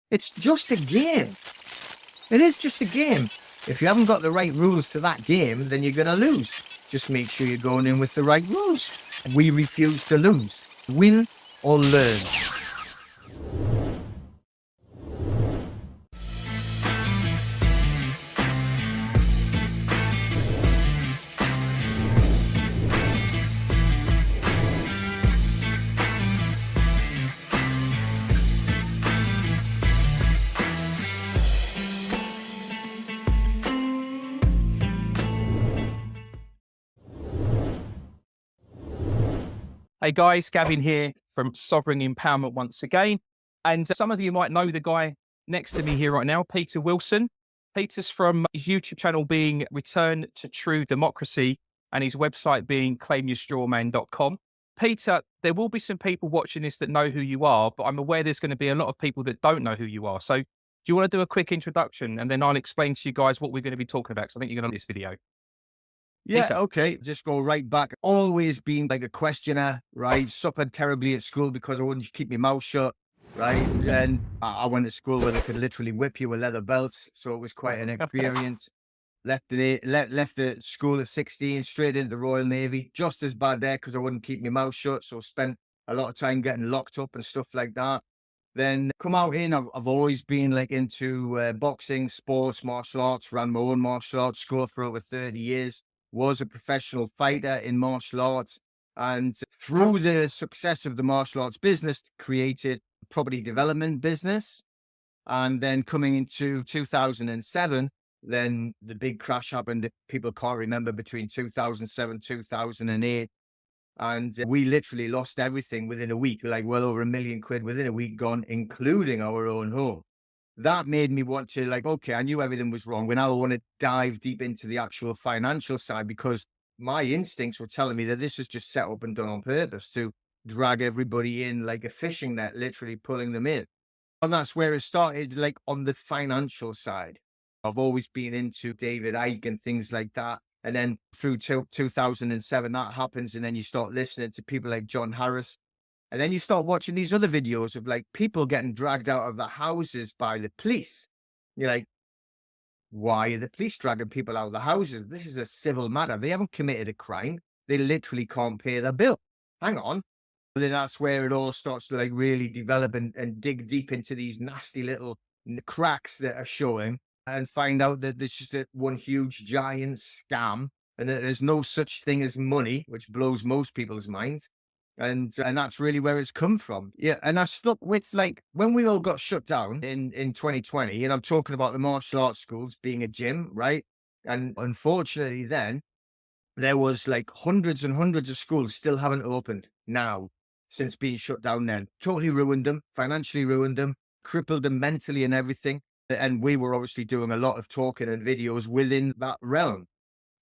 It's just a game. It is just a game. If you haven't got the right rules to that game, then you're going to lose. Just make sure you're going in with the right rules. We refuse to lose. Win or learn. Hey guys, Gavin here from Sovereign Empowerment once again. And some of you might know the guy next to me here right now, Peter Wilson. Peter's from his YouTube channel being Return to True Democracy and his website being claimyourstrawman.com. Peter, there will be some people watching this that know who you are, but I'm aware there's going to be a lot of people that don't know who you are. So do you want to do a quick introduction and then I'll explain to you guys what we're going to be talking about? Because I think you're going to like this video. Yeah, Peter. okay. Just go right back. Always being like a questioner, right? Suffered terribly at school because I wouldn't keep my mouth shut, right? And I went to school where they could literally whip you with leather belts. So it was quite an experience. Left the school at 16, straight into the Royal Navy. Just as bad there because I wouldn't keep my mouth shut. So spent a lot of time getting locked up and stuff like that. Then come out in, I've always been like into boxing, sports, martial arts, ran my own martial arts school for over 30 years, was a professional fighter in martial arts. And through the success of the martial arts business, created a property development business. And then coming into 2007, then the big crash happened. People can't remember between 2007, 2008. And we literally lost everything within a week, like well over £1 million within a week gone, including our own home. That made me want to like, okay, I knew everything was wrong. But now I want to dive deep into the actual financial side because my instincts were telling me that this is just set up and done on purpose to drag everybody in like a fishing net, literally pulling them in. And that's where it started, like on the financial side. I've always been into David Icke and things like that. And then through 2007, that happens. And then you start listening to people like John Harris. And then you start watching these other videos of like people getting dragged out of their houses by the police. You're like, why are the police dragging people out of the houses? This is a civil matter. They haven't committed a crime. They literally can't pay their bill. Hang on. But then that's where it all starts to like really develop and dig deep into these nasty little cracks that are showing and find out that there's just one huge giant scam and that there's no such thing as money, which blows most people's minds. And that's really where it's come from. Yeah. And I stuck with like when we all got shut down in 2020, and I'm talking about the martial arts schools being a gym, right? And unfortunately then there was like hundreds and hundreds of schools still haven't opened now since being shut down then. Totally ruined them, financially ruined them, crippled them mentally and everything. And we were obviously doing a lot of talking and videos within that realm.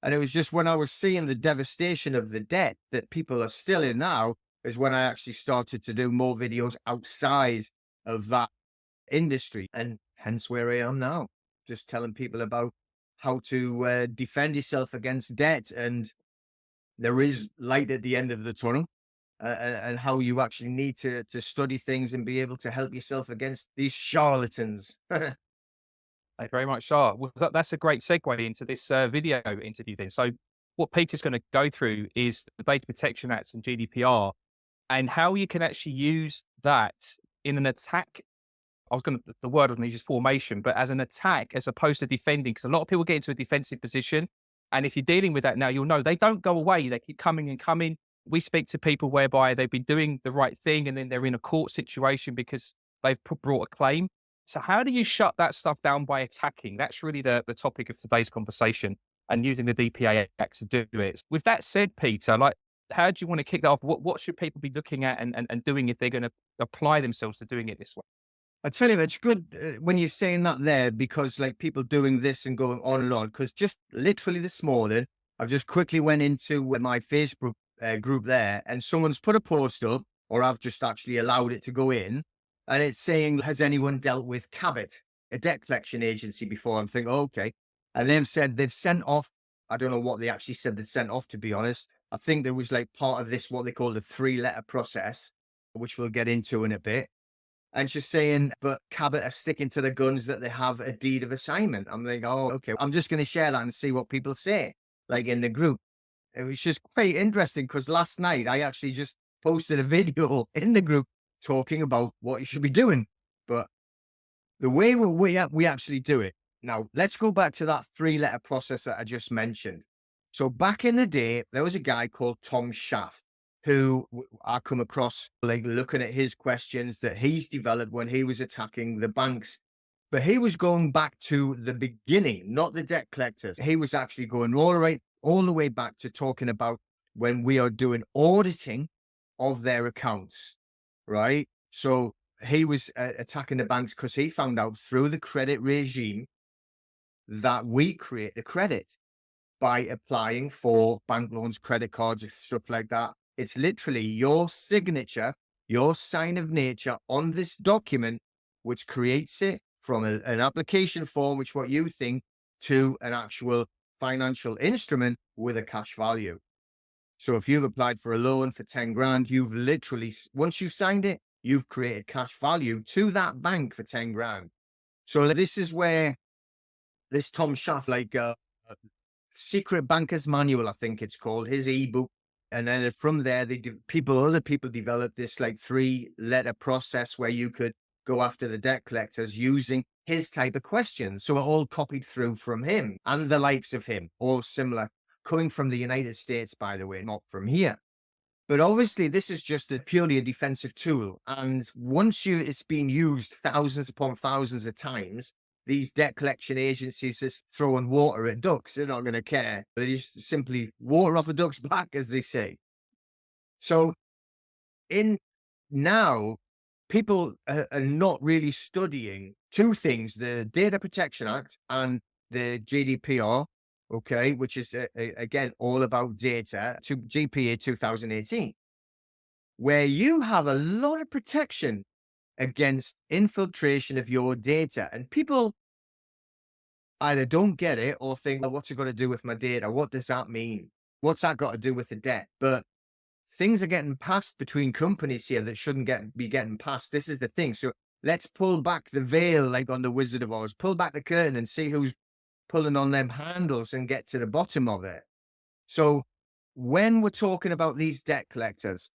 And it was just when I was seeing the devastation of the debt that people are still in now is when I actually started to do more videos outside of that industry. And hence where I am now, just telling people about how to defend yourself against debt. And there is light at the end of the tunnel. And how you actually need to study things and be able to help yourself against these charlatans. Thank you very much, Shah. Well, that's a great segue into this video interview then. So what Peter's going to go through is the Data Protection Act and GDPR and how you can actually use that in an attack. The word on these is formation, but as an attack as opposed to defending, because a lot of people get into a defensive position. And if you're dealing with that now, you'll know they don't go away. They keep coming and coming. We speak to people whereby they've been doing the right thing and then they're in a court situation because they've brought a claim. So how do you shut that stuff down by attacking? That's really the topic of today's conversation and using the DPA Act to do it. With that said, Peter, like, how do you want to kick that off? What should people be looking at and doing if they're going to apply themselves to doing it this way? I tell you, it's good when you're saying that there because like people doing this and going on and on. Because just literally this morning, I've just quickly went into my Facebook group there and someone's put a post up or I've just actually allowed it to go in and it's saying, has anyone dealt with Cabot, a debt collection agency before? I'm thinking, okay. And they've said they've sent off, I don't know what they actually said they sent off, to be honest. I think there was like part of this, what they call the 3-letter process, which we'll get into in a bit. And she's saying, but Cabot are sticking to the guns that they have a deed of assignment. I'm like, oh, okay. I'm just going to share that and see what people say, like in the group. It was just quite interesting because last night I actually just posted a video in the group talking about what you should be doing. But the way we actually do it. Now, let's go back to that 3-letter process that I just mentioned. So back in the day, there was a guy called Tom Schaff who I come across, like looking at his questions that he's developed when he was attacking the banks. But he was going back to the beginning, not the debt collectors. He was actually going all the way back to talking about when we are doing auditing of their accounts, right? So he was attacking the banks because he found out through the credit regime that we create the credit by applying for bank loans, credit cards, stuff like that. It's literally your signature, your sign of nature on this document, which creates it from an application form, which what you think, to an actual financial instrument with a cash value. So if you've applied for a loan for 10 grand, you've literally, once you've signed it, you've created cash value to that bank for 10 grand. So this is where this Tom Schaff, like Secret Banker's Manual, I think it's called, his ebook. And then from there, other people developed this like 3-letter process where you could go after the debt collectors using his type of questions. So it all copied through from him and the likes of him, all similar, coming from the United States, by the way, not from here. But obviously, this is just purely a defensive tool. And once it's been used thousands upon thousands of times, these debt collection agencies just throwing water at ducks. They're not going to care. They just simply water off a duck's back, as they say. So in now, people are not really studying two things: the Data Protection Act and the GDPR. Okay, which is again all about data, to GPA 2018, where you have a lot of protection against infiltration of your data. And people either don't get it or think, well, what's it got to do with my data? What does that mean? What's that got to do with the debt? But things are getting passed between companies here that shouldn't be getting passed. This is the thing. So let's pull back the veil, like on the Wizard of Oz, pull back the curtain and see who's pulling on them handles and get to the bottom of it. So when we're talking about these debt collectors,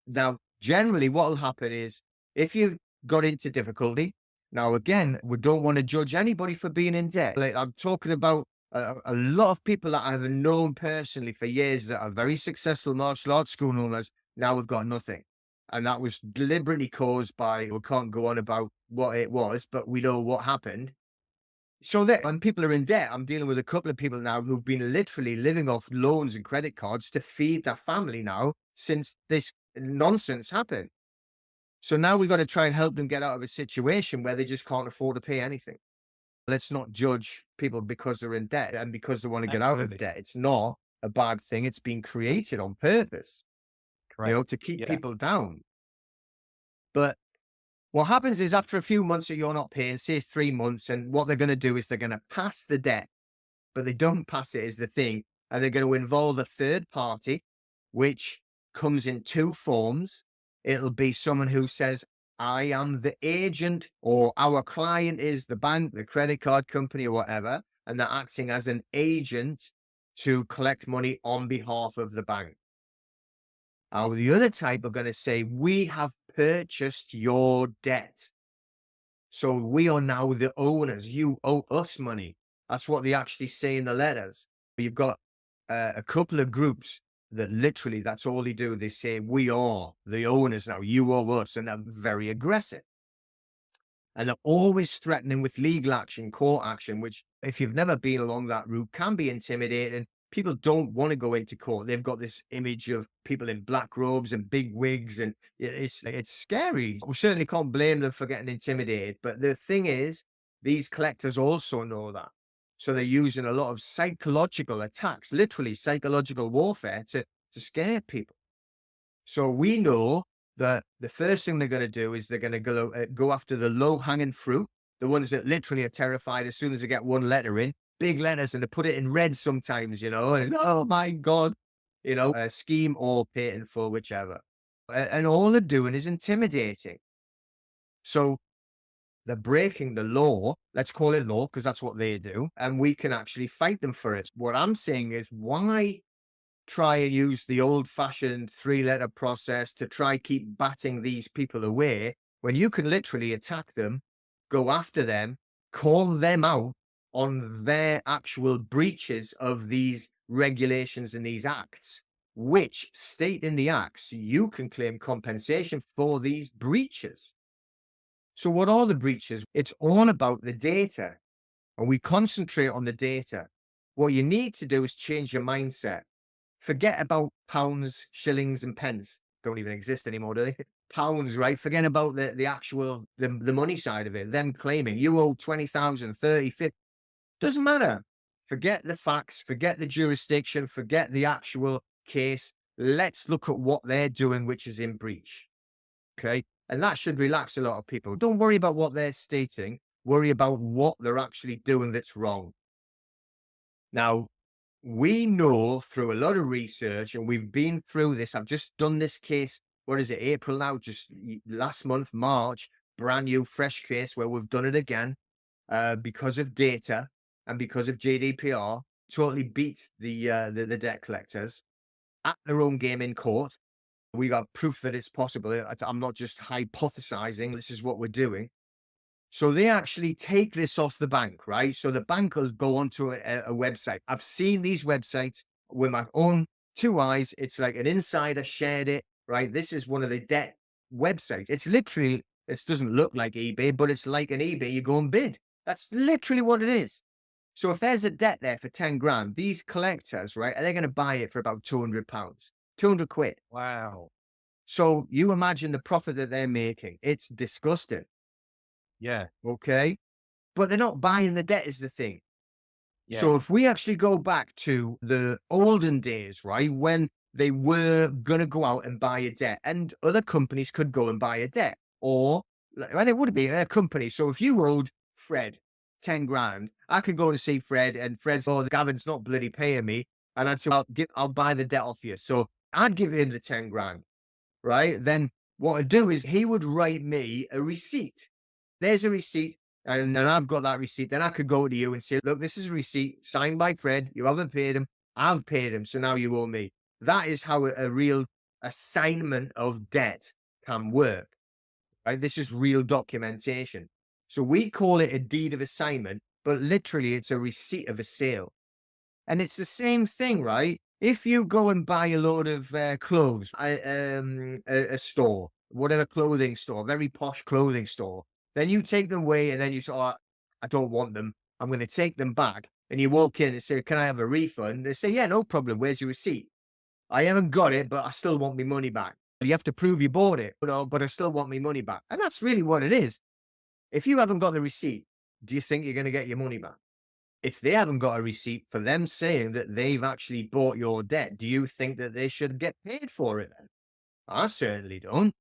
now, generally what will happen is if you've got into difficulty, now again, we don't want to judge anybody for being in debt. Like, I'm talking about a lot of people that I've known personally for years that are very successful martial arts school owners. Now we've got nothing. And that was deliberately caused by, we can't go on about what it was, but we know what happened. So that when people are in debt, I'm dealing with a couple of people now who've been literally living off loans and credit cards to feed their family now since this nonsense happened. So now we've got to try and help them get out of a situation where they just can't afford to pay anything. Let's not judge people because they're in debt and because they want to get out of Absolutely. debt. It's not a bad thing. It's been created on purpose, Correct. to keep Yeah. people down. But what happens is after a few months that you're not paying, say 3 months, and what they're going to do is they're going to pass the debt, but they don't pass it is the thing. And they're going to involve a third party, which comes in two forms. It'll be someone who says, I am the agent, or our client is the bank, the credit card company, or whatever. And they're acting as an agent to collect money on behalf of the bank. Or the other type are going to say, we have purchased your debt. So we are now the owners. You owe us money. That's what they actually say in the letters. You've got a couple of groups that literally, that's all they do. They say, we are the owners now. You owe us. And they're very aggressive. And they're always threatening with legal action, court action, which if you've never been along that route can be intimidating. People don't want to go into court. They've got this image of people in black robes and big wigs, and it's scary. We certainly can't blame them for getting intimidated. But the thing is, these collectors also know that. So they're using a lot of psychological attacks, literally psychological warfare to scare people. So we know that the first thing they're going to do is they're going to go after the low-hanging fruit, the ones that literally are terrified as soon as they get one letter in, big letters, and they put it in red sometimes, and oh my God, scheme or pay it in full, whichever. And all they're doing is intimidating. So they're breaking the law. Let's call it law because that's what they do. And we can actually fight them for it. What I'm saying is, why try and use the old fashioned 3-letter process to try keep batting these people away when you can literally attack them, go after them, call them out on their actual breaches of these regulations and these acts, which state in the acts you can claim compensation for these breaches. So what are the breaches? It's all about the data, and we concentrate on the data. What you need to do is change your mindset. Forget about pounds, shillings, and pence. Don't even exist anymore, do they? Pounds, right? Forget about the actual the money side of it. Them claiming you owe 20,000, 30, 50. Doesn't matter. Forget the facts, forget the jurisdiction, forget the actual case. Let's look at what they're doing, which is in breach. Okay. And that should relax a lot of people. Don't worry about what they're stating. Worry about what they're actually doing that's wrong. Now, we know through a lot of research, and we've been through this. I've just done this case. What is it? April now, just last month, March, brand new, fresh case where we've done it again because of data and because of GDPR. Totally beat the debt collectors at their own game in court. We got proof that it's possible. I'm not just hypothesizing. This is what we're doing. So they actually take this off the bank, right? So the bank will go onto a website. I've seen these websites with my own 2 eyes. It's like an insider shared it, right? This is one of the debt websites. It's literally, it doesn't look like eBay, but it's like an eBay. You go and bid. That's literally what it is. So if there's a debt there for 10 grand, these collectors, right, are they going to buy it for about £200, 200 quid? Wow. So you imagine the profit that they're making. It's disgusting. Yeah. Okay. But they're not buying the debt is the thing. Yeah. So if we actually go back to the olden days, right, when they were going to go out and buy a debt and other companies could go and buy a debt, or and it would be a company. So if you owed Fred 10 grand, I could go and see Fred and Fred's, oh, Gavin's not bloody paying me. And I'd say, I'll buy the debt off you. So I'd give him the 10 grand, right? Then what I'd do is he would write me a receipt. There's a receipt. And then I've got that receipt. Then I could go to you and say, look, this is a receipt signed by Fred. You haven't paid him. I've paid him. So now you owe me. That is how a real assignment of debt can work. Right? This is real documentation. So we call it a deed of assignment, but literally it's a receipt of a sale. And it's the same thing, right? If you go and buy a load of clothes, a store, whatever clothing store, very posh clothing store, then you take them away and then you say, oh, I don't want them. I'm going to take them back. And you walk in and say, can I have a refund? They say, yeah, no problem. Where's your receipt? I haven't got it, but I still want my money back. You have to prove you bought it, but I still want my money back. And that's really what it is. If you haven't got the receipt, do you think you're going to get your money back? If they haven't got a receipt for them saying that they've actually bought your debt, do you think that they should get paid for it then? I certainly don't.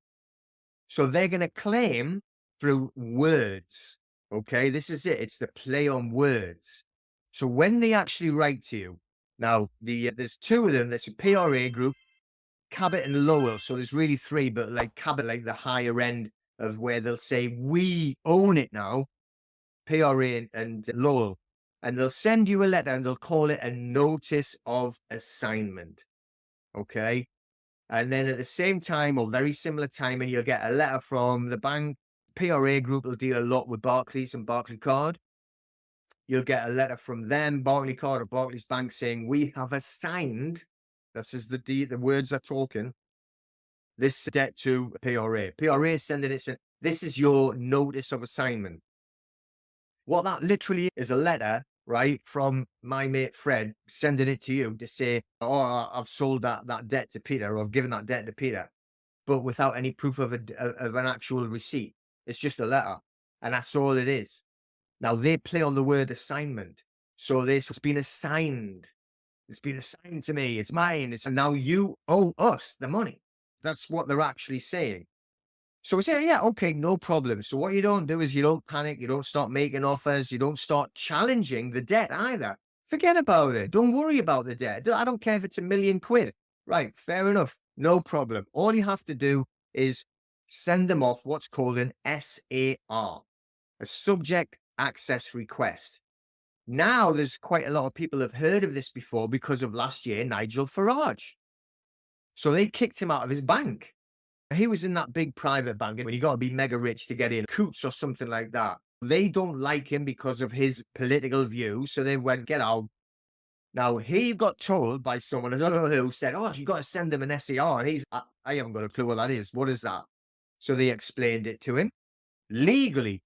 So they're going to claim through words. Okay, this is it. It's the play on words. So when they actually write to you, now there's 2 of them. There's a PRA group, Cabot and Lowell. So there's really 3, but like Cabot, like the higher end of where they'll say we own it now. PRA and Lowell, and they'll send you a letter and they'll call it a notice of assignment. Okay. And then at the same time, or very similar time, and you'll get a letter from the bank. PRA group will deal a lot with Barclays and Barclaycard. You'll get a letter from them, Barclaycard or Barclays Bank, saying we have assigned. This is the words are talking. This debt to PRA. PRA is sending it saying, this is your notice of assignment. What that literally is a letter, right, from my mate Fred sending it to you to say, oh, I've sold that debt to Peter, or I've given that debt to Peter, but without any proof of an actual receipt. It's just a letter, and that's all it is. Now they play on the word assignment, so this has been assigned. It's been assigned to me. It's mine. And now you owe us the money. That's what they're actually saying. So we say, yeah, okay, no problem. So what you don't do is you don't panic, you don't start making offers, you don't start challenging the debt either. Forget about it. Don't worry about the debt. I don't care if it's £1 million. Right, fair enough. No problem. All you have to do is send them off what's called an SAR, a subject access request. Now, there's quite a lot of people have heard of this before because of last year, Nigel Farage. So they kicked him out of his bank. He was in that big private bank when you got to be mega rich to get in, Coots or something like that. They don't like him because of his political views. So they went, get out. Now, he got told by someone, I don't know who, said, oh, you got to send them an SER. And I haven't got a clue what that is. What is that? So they explained it to him. Legally,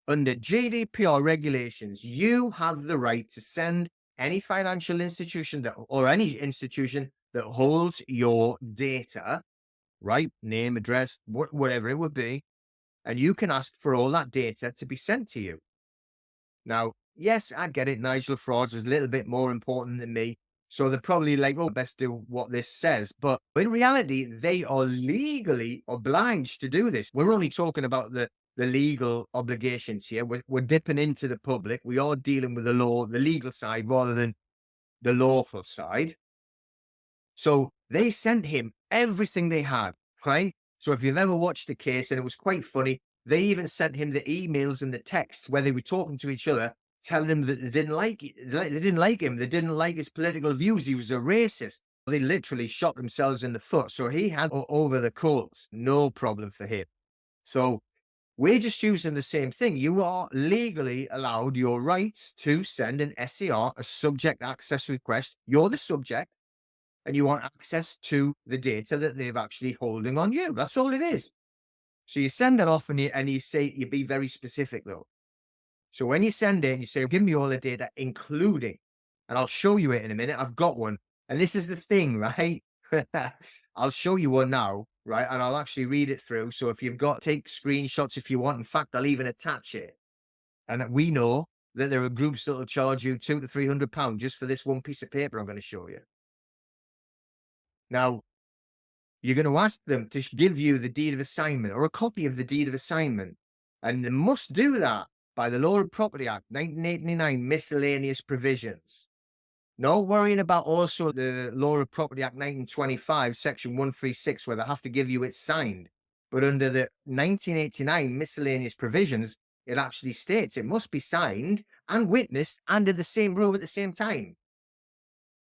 under GDPR regulations, you have the right to send any financial institution or any institution that holds your data, right? Name, address, whatever it would be. And you can ask for all that data to be sent to you. Now, yes, I get it. Nigel Frauds is a little bit more important than me. So they're probably like, oh, best do what this says. But in reality, they are legally obliged to do this. We're only talking about the legal obligations here. We're dipping into the public. We are dealing with the law, the legal side, rather than the lawful side. So they sent him everything they had, right? So if you've ever watched the case, and it was quite funny, they even sent him the emails and the texts where they were talking to each other, telling him that they didn't like it. They didn't like him. They didn't like his political views. He was a racist. They literally shot themselves in the foot. So he had over the coals, no problem for him. So we're just using the same thing. You are legally allowed your rights to send an SCR, a subject access request. You're the subject, and you want access to the data that they've actually holding on you. That's all it is. So you send it off, and you say, you be very specific though. So when you send it, you say, give me all the data, including, and I'll show you it in a minute. I've got one. And this is the thing, right? I'll show you one now, right? And I'll actually read it through. So if you've got, take screenshots if you want. In fact, I'll even attach it. And we know that there are groups that will charge you £200 to £300 just for this one piece of paper I'm going to show you. Now, you're going to ask them to give you the deed of assignment or a copy of the deed of assignment. And they must do that by the Law of Property Act, 1989, miscellaneous provisions. Not worrying about also the Law of Property Act, 1925, section 136, where they have to give you it signed. But under the 1989 miscellaneous provisions, it actually states it must be signed and witnessed under the same room at the same time.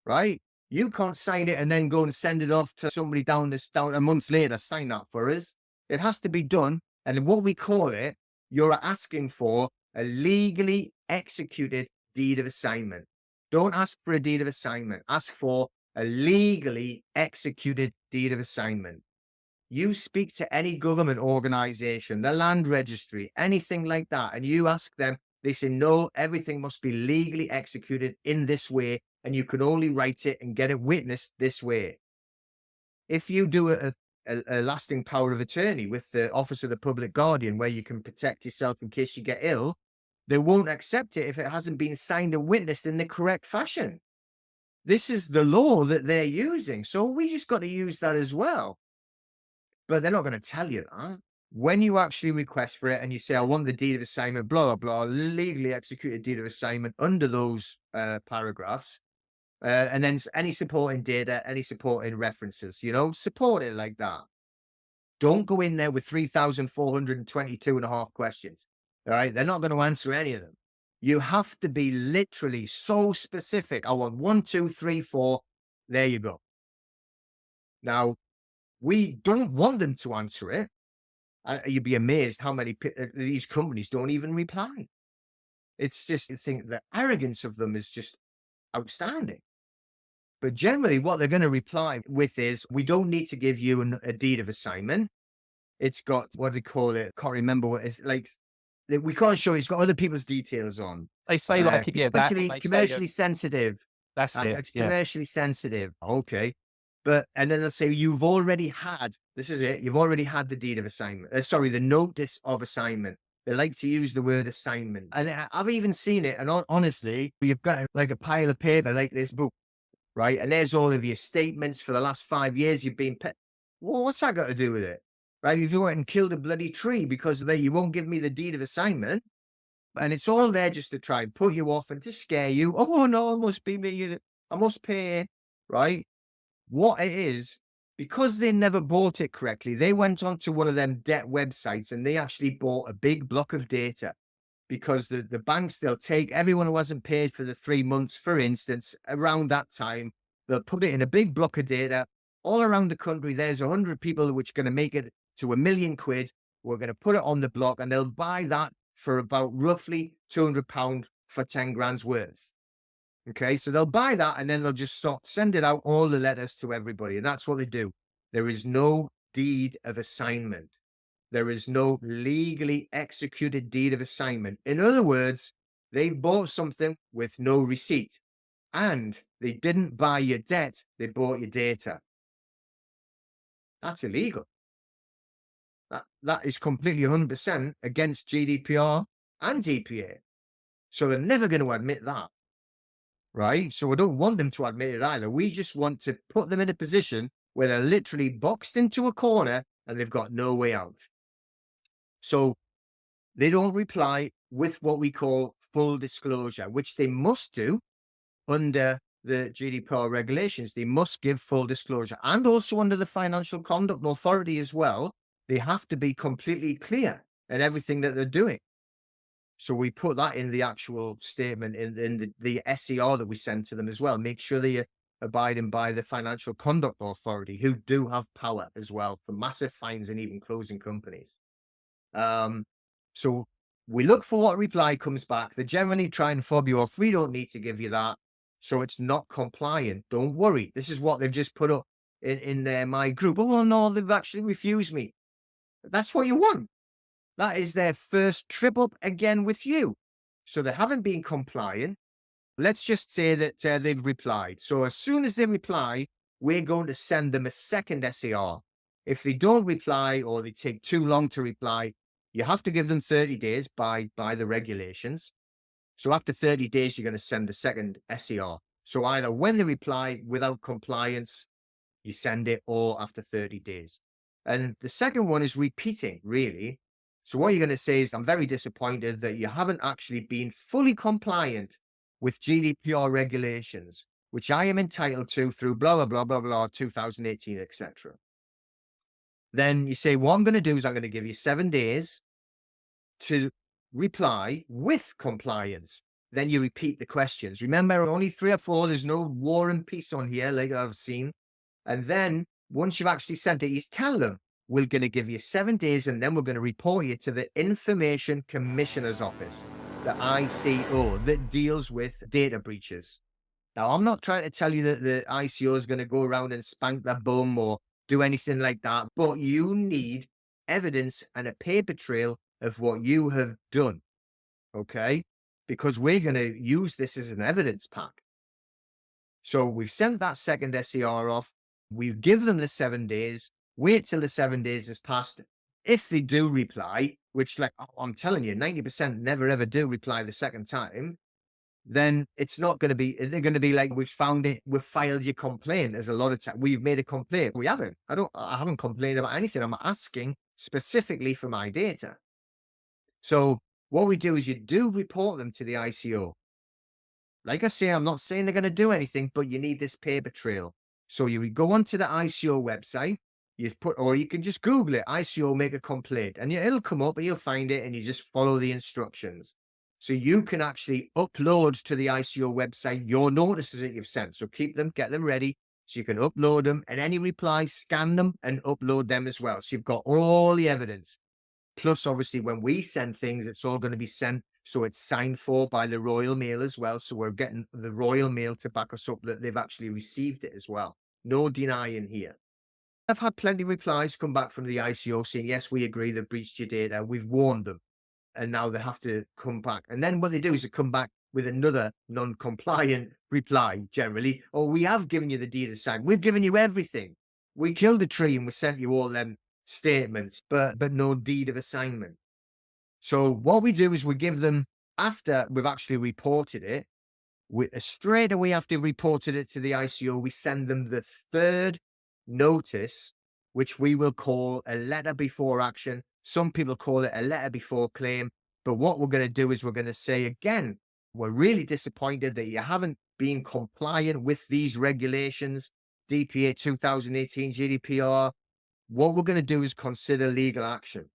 Right? You can't sign it and then go and send it off to somebody down a month later, sign that for us. It has to be done. And what we call it, you're asking for a legally executed deed of assignment. Don't ask for a deed of assignment. Ask for a legally executed deed of assignment. You speak to any government organization, the land registry, anything like that, and you ask them, they say, no, everything must be legally executed in this way, and you can only write it and get it witnessed this way. If you do a lasting power of attorney with the Office of the Public Guardian, where you can protect yourself in case you get ill, they won't accept it if it hasn't been signed and witnessed in the correct fashion. This is the law that they're using. So we just got to use that as well. But they're not going to tell you that. When you actually request for it and you say, I want the deed of assignment, blah, blah, blah, legally executed deed of assignment under those paragraphs, and then any supporting data, any supporting references, support it like that. Don't go in there with 3,422 and a half questions. All right. They're not going to answer any of them. You have to be literally so specific. I want 1, 2, 3, 4. There you go. Now, we don't want them to answer it. You'd be amazed how many these companies don't even reply. It's just, you think the arrogance of them is just outstanding. But generally, what they're going to reply with is, we don't need to give you a deed of assignment. It's got, what do they call it? Can't remember what it's like. We can't show it. It's got other people's details on. They say like, yeah, that commercially sensitive. That's it. It's commercially sensitive. Okay. And then they'll say, you've already had, this is it. You've already had the deed of assignment. The notice of assignment. They like to use the word assignment. And I've even seen it. And honestly, you've got like a pile of paper like this book, right? And there's all of your statements for the last 5 years you've been well, what's that got to do with it? Right? If you went and killed a bloody tree because you won't give me the deed of assignment, and it's all there just to try and put you off and to scare you. Oh no, it must be me. I must pay. Right? What it is because they never bought it correctly, they went onto one of them debt websites and they actually bought a big block of data, because the banks, they'll take everyone who hasn't paid for the 3 months, for instance, around that time, they'll put it in a big block of data all around the country. There's 100 people which are going to make it to £1 million. We're going to put it on the block and they'll buy that for about roughly £200 for 10 grand's worth. Okay, so they'll buy that and then they'll just send it out, all the letters to everybody. And that's what they do. There is no deed of assignment. There is no legally executed deed of assignment. In other words, they bought something with no receipt, and they didn't buy your debt, they bought your data. That's illegal. That is completely 100% against GDPR and DPA. So they're never going to admit that. Right? So we don't want them to admit it either. We just want to put them in a position where they're literally boxed into a corner and they've got no way out. So they don't reply with what we call full disclosure, which they must do under the GDPR regulations. They must give full disclosure, and also under the Financial Conduct Authority as well. They have to be completely clear in everything that they're doing. So we put that in the actual statement in the SCR that we send to them as well. Make sure they are abiding by the Financial Conduct Authority, who do have power as well for massive fines and even closing companies. So we look for what reply comes back. They generally try and fob you off. We don't need to give you that. So it's not compliant. Don't worry. This is what they've just put up in my group. Oh, no, they've actually refused me. That's what you want. That is their first trip up again with you. So they haven't been compliant. Let's just say that they've replied. So as soon as they reply, we're going to send them a second SAR. If they don't reply or they take too long to reply, you have to give them 30 days by the regulations. So after 30 days, you're going to send the second SAR. So either when they reply without compliance, you send it, or after 30 days. And the second one is repeating, really. So what you're going to say is, I'm very disappointed that you haven't actually been fully compliant with GDPR regulations, which I am entitled to through blah, blah, blah, blah, blah, 2018, etc. Then you say, what I'm going to do is I'm going to give you 7 days to reply with compliance. Then you repeat the questions. Remember, only 3 or 4. There's no war and peace on here, like I've seen. And then once you've actually sent it, you tell them, we're going to give you 7 days, and then we're going to report you to the Information Commissioner's Office, the ICO, that deals with data breaches. Now, I'm not trying to tell you that the ICO is going to go around and spank their bum or do anything like that, but you need evidence and a paper trail of what you have done, okay? Because we're going to use this as an evidence pack. So we've sent that second SCR off. We give them the 7 days, wait till the 7 days has passed. If they do reply, which, like, I'm telling you, 90% never ever do reply the second time, then it's not going to be, they're going to be like, we've found it, we've filed your complaint. There's a lot of time, we've made a complaint. We haven't. I haven't complained about anything. I'm asking specifically for my data. So what we do is you do report them to the ICO. Like I say, I'm not saying they're going to do anything, but you need this paper trail. So you go onto the ICO website, or you can just Google it, ICO make a complaint, and it'll come up and you'll find it, and you just follow the instructions. So you can actually upload to the ICO website your notices that you've sent. So keep them, get them ready, so you can upload them, and any replies, scan them and upload them as well. So you've got all the evidence. Plus, obviously, when we send things, it's all going to be sent, so it's signed for by the Royal Mail as well. So we're getting the Royal Mail to back us up that they've actually received it as well. No denying here. I've had plenty of replies come back from the ICO saying, yes, we agree, they've breached your data. We've warned them. And now they have to come back. And then what they do is they come back with another non-compliant reply, generally. Oh, we have given you the deed assignment. We've given you everything. We killed the tree and we sent you all them statements, but no deed of assignment. So what we do is we give them, after we've actually reported it, straight away after reported it to the ICO, we send them the third notice, which we will call a letter before action. Some people call it a letter before claim. But what we're going to do is we're going to say, again, we're really disappointed that you haven't been compliant with these regulations. DPA 2018 GDPR, what we're going to do is consider legal action.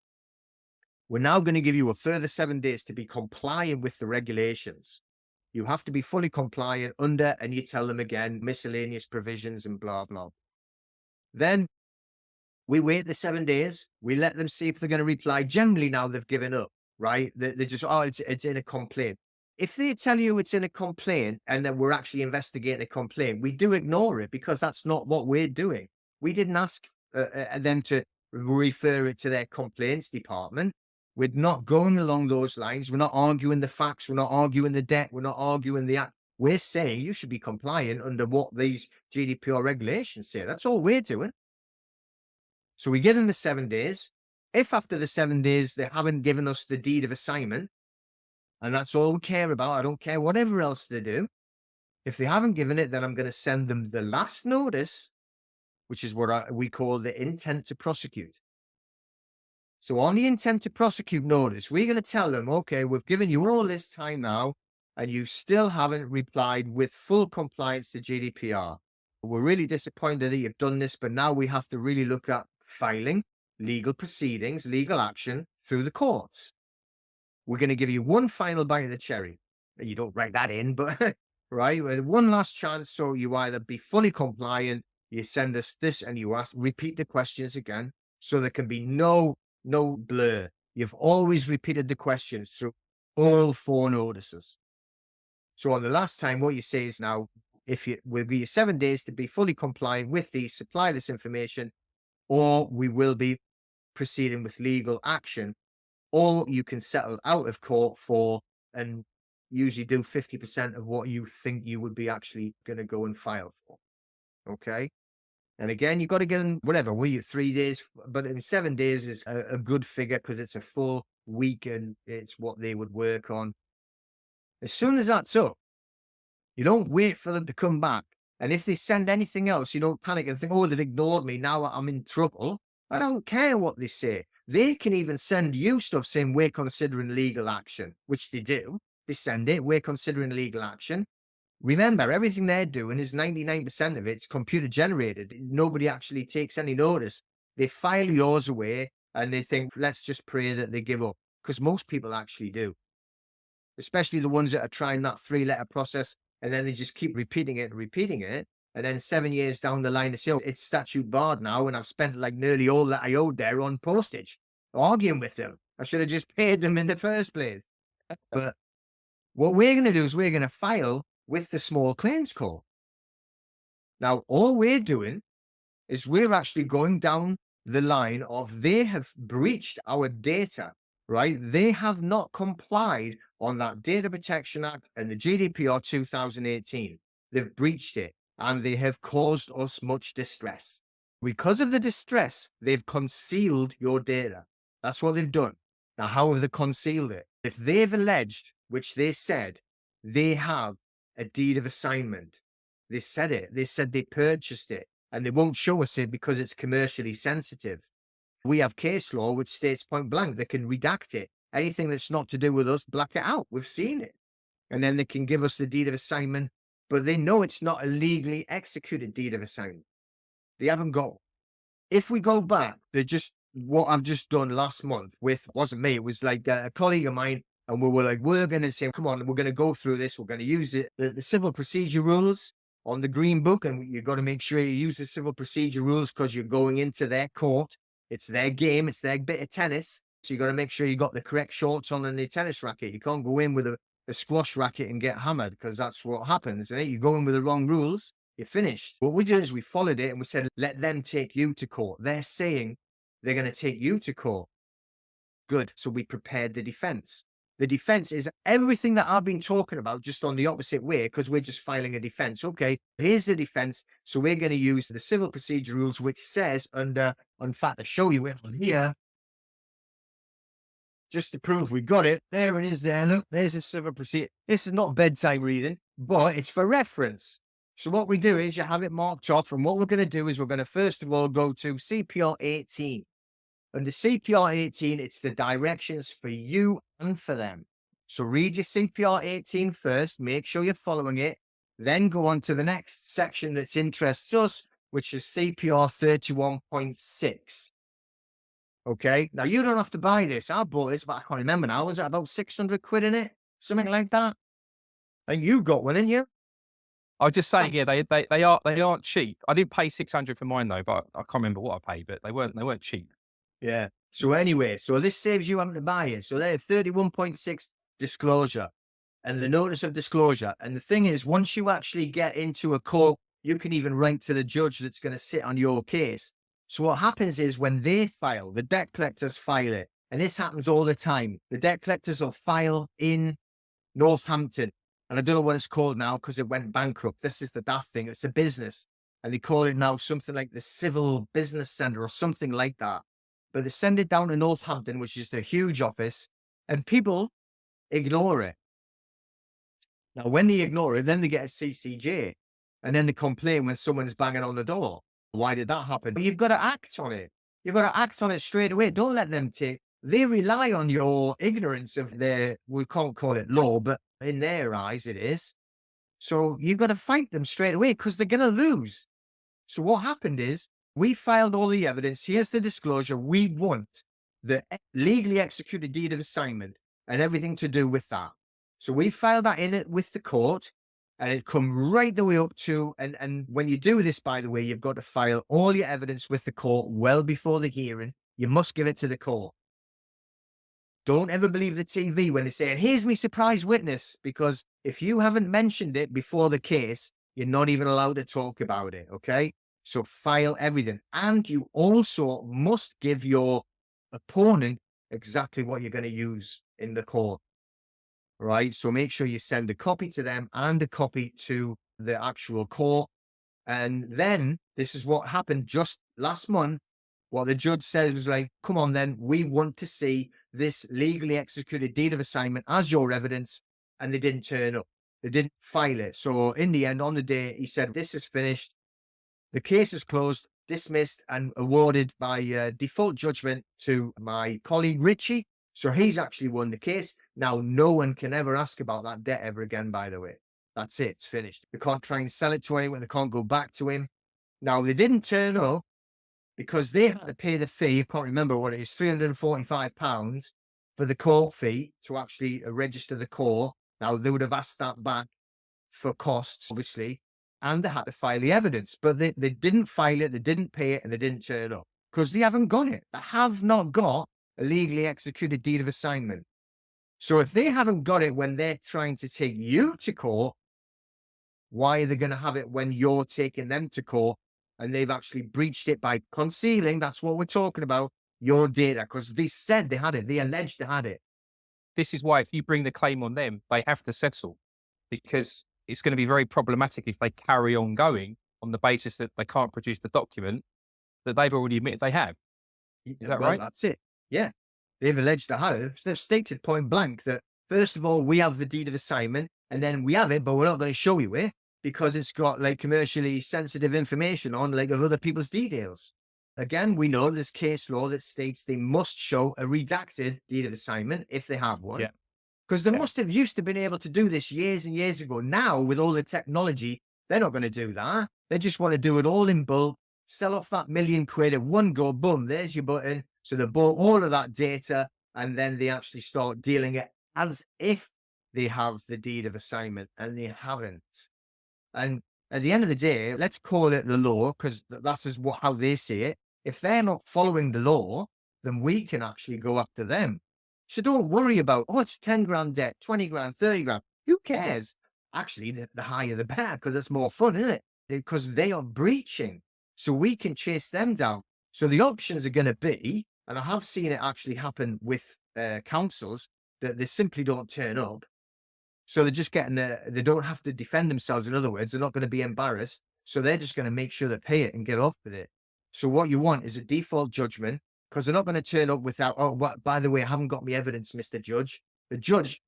We're now going to give you a further 7 days to be compliant with the regulations. You have to be fully compliant under, and you tell them again, miscellaneous provisions and blah, blah. Then we wait the 7 days. We let them see if they're going to reply. Generally now they've given up, right? They're just, oh, it's in a complaint. If they tell you it's in a complaint and that we're actually investigating a complaint, we do ignore it because that's not what we're doing. We didn't ask them to refer it to their complaints department. We're not going along those lines. We're not arguing the facts. We're not arguing the debt. We're not arguing the act. We're saying you should be compliant under what these GDPR regulations say. That's all we're doing. So we give them the 7 days. If after the 7 days they haven't given us the deed of assignment, and that's all we care about, I don't care whatever else they do. If they haven't given it, then I'm going to send them the last notice, which is what we call the intent to prosecute. So on the intent to prosecute notice, we're going to tell them, okay, we've given you all this time now, and you still haven't replied with full compliance to GDPR. We're really disappointed that you've done this, but now we have to really look at filing legal proceedings, legal action through the courts. We're going to give you one final bite of the cherry. You don't write that in, but right, one last chance. So you either be fully compliant, you send us this, and you repeat the questions again, so there can be no blur. You've always repeated the questions through all 4 notices. So on the last time, what you say is now, we'll give you 7 days to be fully compliant with these, supply this information, or we will be proceeding with legal action, or you can settle out of court for, and usually do 50% of what you think you would be actually going to go and file for. Okay. And again, you've got to get in, whatever, were you 3 days, but in 7 days is a good figure because it's a full week and it's what they would work on. As soon as that's up, you don't wait for them to come back. And if they send anything else, you don't panic and think, oh, they've ignored me. Now I'm in trouble. I don't care what they say. They can even send you stuff saying we're considering legal action, which they do. They send it. We're considering legal action. Remember, everything they're doing is 99% of it's computer generated. Nobody actually takes any notice. They file yours away and they think, let's just pray that they give up. Because most people actually do. Especially the ones that are trying that 3-letter process, and then they just keep repeating it and repeating it. And then 7 years down the line, they say, oh, it's statute barred now, and I've spent like nearly all that I owed there on postage, arguing with them. I should have just paid them in the first place. But what we're going to do is we're going to file with the small claims court. Now, all we're doing is we're actually going down the line of they have breached our data, right? They have not complied on that Data Protection Act and the GDPR 2018. They've breached it and they have caused us much distress. Because of the distress, they've concealed your data. That's what they've done. Now, how have they concealed it? If they've alleged, which they said, they have a deed of assignment. They said it. They said they purchased it, and they won't show us it because it's commercially sensitive. We have case law which states point blank they can redact it. Anything that's not to do with us, black it out. We've seen it. And then they can give us the deed of assignment, but they know it's not a legally executed deed of assignment. They haven't got. If we go back, they're just what I've just done last month with, wasn't me, it was like a colleague of mine. And we were like, we're going to say, come on, we're going to go through this. We're going to use it, the civil procedure rules on the green book. And you've got to make sure you use the civil procedure rules because you're going into their court. It's their game. It's their bit of tennis. So you've got to make sure you got the correct shorts on and the tennis racket. You can't go in with a squash racket and get hammered because that's what happens. You go in with the wrong rules, you're finished. What we did is we followed it and we said, let them take you to court. They're saying they're going to take you to court. Good. So we prepared the defense. The defense is everything that I've been talking about, just on the opposite way, because we're just filing a defense. Okay, here's the defense. So we're going to use the civil procedure rules, which says under, in fact, I'll show you it on here, just to prove we got it. There it is there. Look, there's a civil procedure. This is not bedtime reading, but it's for reference. So what we do is you have it marked off. And what we're going to do is we're going to, first of all, go to CPR 18. Under CPR 18, it's the directions for you and for them. So read your CPR 18 first, make sure you're following it, then go on to the next section that interests us, which is CPR 31.6. Okay. Now you don't have to buy this. I bought this, but I can't remember now. Was it about 600 quid in it? Something like that. And you got one, didn't you? I was just saying, yeah, That's- they aren't cheap. I didn't pay 600 for mine though, but I can't remember what I paid, but they weren't cheap. Yeah. So anyway, so this saves you having to buy it. So they're 31.6 disclosure and the notice of disclosure. And the thing is, once you actually get into a court, you can even write to the judge that's going to sit on your case. So what happens is when they file, the debt collectors file it. And this happens all the time. The debt collectors will file in Northampton. And I don't know what it's called now because it went bankrupt. This is the daft thing. It's a business. And they call it now something like the Civil Business Centre or something like that. But they send it down to Northampton, which is a huge office, and people ignore it. Now, when they ignore it, then they get a CCJ. And then they complain when someone's banging on the door. Why did that happen? But you've got to act on it. You've got to act on it straight away. Don't let them take. They rely on your ignorance of their, we can't call it law, but in their eyes it is. So you've got to fight them straight away because they're going to lose. So what happened is we filed all the evidence. Here's the disclosure. We want the legally executed deed of assignment and everything to do with that. So we filed that in it with the court and it come right the way up to, and when you do this, by the way, you've got to file all your evidence with the court well before the hearing. You must give it to the court. Don't ever believe the TV when they say, and here's me surprise witness, because if you haven't mentioned it before the case, you're not even allowed to talk about it. Okay. So file everything. And you also must give your opponent exactly what you're going to use in the court. Right. So make sure you send a copy to them and a copy to the actual court. And then this is what happened just last month. What the judge said was like, come on, then we want to see this legally executed deed of assignment as your evidence. And they didn't turn up. They didn't file it. So in the end, on the day, he said, this is finished. The case is closed, dismissed, and awarded by default judgment to my colleague, Richie. So he's actually won the case. Now, no one can ever ask about that debt ever again, by the way. That's it. It's finished. They can't try and sell it to anyone. They can't go back to him. Now, they didn't turn up because they had to pay the fee. I can't remember what it is, £345 for the court fee to actually register the court. Now, they would have asked that back for costs, obviously, and they had to file the evidence. But they didn't file it, they didn't pay it, and they didn't turn up because they haven't got it. They have not got a legally executed deed of assignment. So if they haven't got it when they're trying to take you to court, why are they going to have it when you're taking them to court and they've actually breached it by concealing? That's what we're talking about, your data, because they said they had it. They alleged they had it. This is why if you bring the claim on them, they have to settle because it's going to be very problematic if they carry on going on the basis that they can't produce the document that they've already admitted they have. Is that right? That's it. Yeah. They've alleged they have it. They've stated point blank that, first of all, we have the deed of assignment and then we have it, but we're not going to show you it because it's got like commercially sensitive information on like of other people's details. Again, we know there's case law that states they must show a redacted deed of assignment if they have one. Yeah. Because they Yeah. must have used to been able to do this years and years ago. Now, with all the technology, they're not going to do that. They just want to do it all in bulk, sell off that £1,000,000 at one go, boom, there's your button. So they bought all of that data and then they actually start dealing it as if they have the deed of assignment and they haven't. And at the end of the day, let's call it the law because that's how they see it. If they're not following the law, then we can actually go after them. So don't worry about, oh, it's 10 grand debt, 20 grand, 30 grand. Who cares? Actually, the higher the better because it's more fun, isn't it? Because they are breaching. So we can chase them down. So the options are going to be, and I have seen it actually happen with councils, that they simply don't turn up. So they're just getting they don't have to defend themselves. In other words, they're not going to be embarrassed. So they're just going to make sure they pay it and get off with it. So what you want is a default judgment because they're not going to turn up without, oh, by the way, I haven't got my evidence, Mr. Judge. The judge,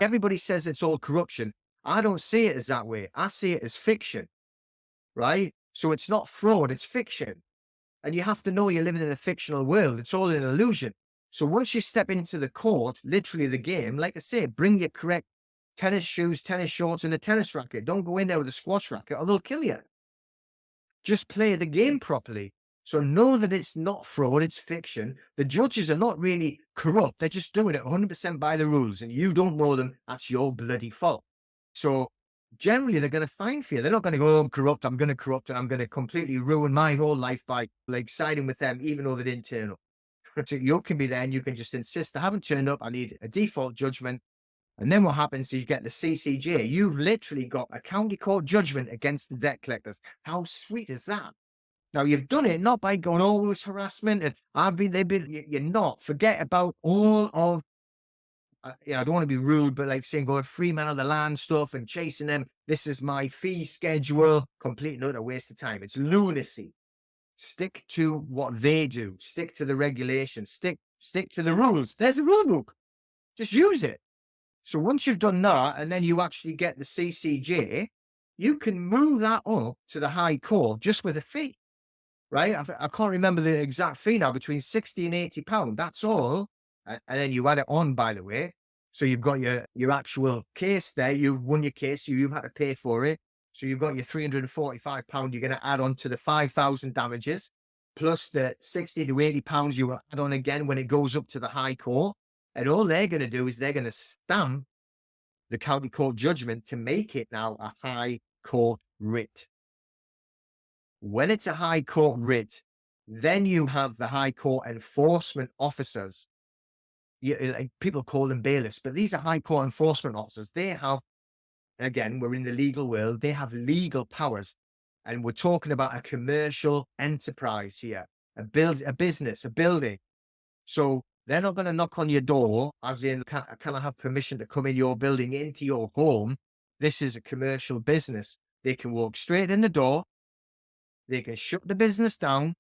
everybody says it's all corruption. I don't see it as that way. I see it as fiction, right? So it's not fraud, it's fiction. And you have to know you're living in a fictional world. It's all an illusion. So once you step into the court, literally the game, like I say, bring your correct tennis shoes, tennis shorts, and a tennis racket. Don't go in there with a squash racket or they'll kill you. Just play the game properly. So know that it's not fraud, it's fiction. The judges are not really corrupt. They're just doing it 100% by the rules, and you don't know them. That's your bloody fault. So generally, they're going to fine for you. They're not going to go, oh, I'm corrupt, I'm going to corrupt, and I'm going to completely ruin my whole life by like siding with them, even though they didn't turn up. So you can be there and you can just insist, I haven't turned up, I need a default judgment. And then what happens is you get the CCJ. You've literally got a county court judgment against the debt collectors. How sweet is that? Now, you've done it not by going, oh, it was harassment and you're not. Forget about all of, I don't want to be rude, but like saying, going free man of the land stuff and chasing them. This is my fee schedule. Complete and utter waste of time. It's lunacy. Stick to what they do. Stick to the regulations. Stick to the rules. There's a rule book. Just use it. So once you've done that, and then you actually get the CCJ, you can move that up to the High Court just with a fee, right? I can't remember the exact fee now, between 60 and 80 pounds. That's all. And then you add it on, by the way. So you've got your actual case there. You've won your case. You've had to pay for it. So you've got your £345 you're going to add on to the 5,000 damages, plus the 60 to 80 pounds you will add on again when it goes up to the High Court. And all they're going to do is they're going to stamp the county court judgment to make it now a High Court writ. When it's a High Court writ, then you have the High Court enforcement officers. Like people call them bailiffs, but these are High Court enforcement officers. They have, again, we're in the legal world, they have legal powers. And we're talking about a commercial enterprise here, a business, a building. So they're not going to knock on your door as in, can I have permission to come in your building into your home? This is a commercial business. They can walk straight in the door. They can shut the business down.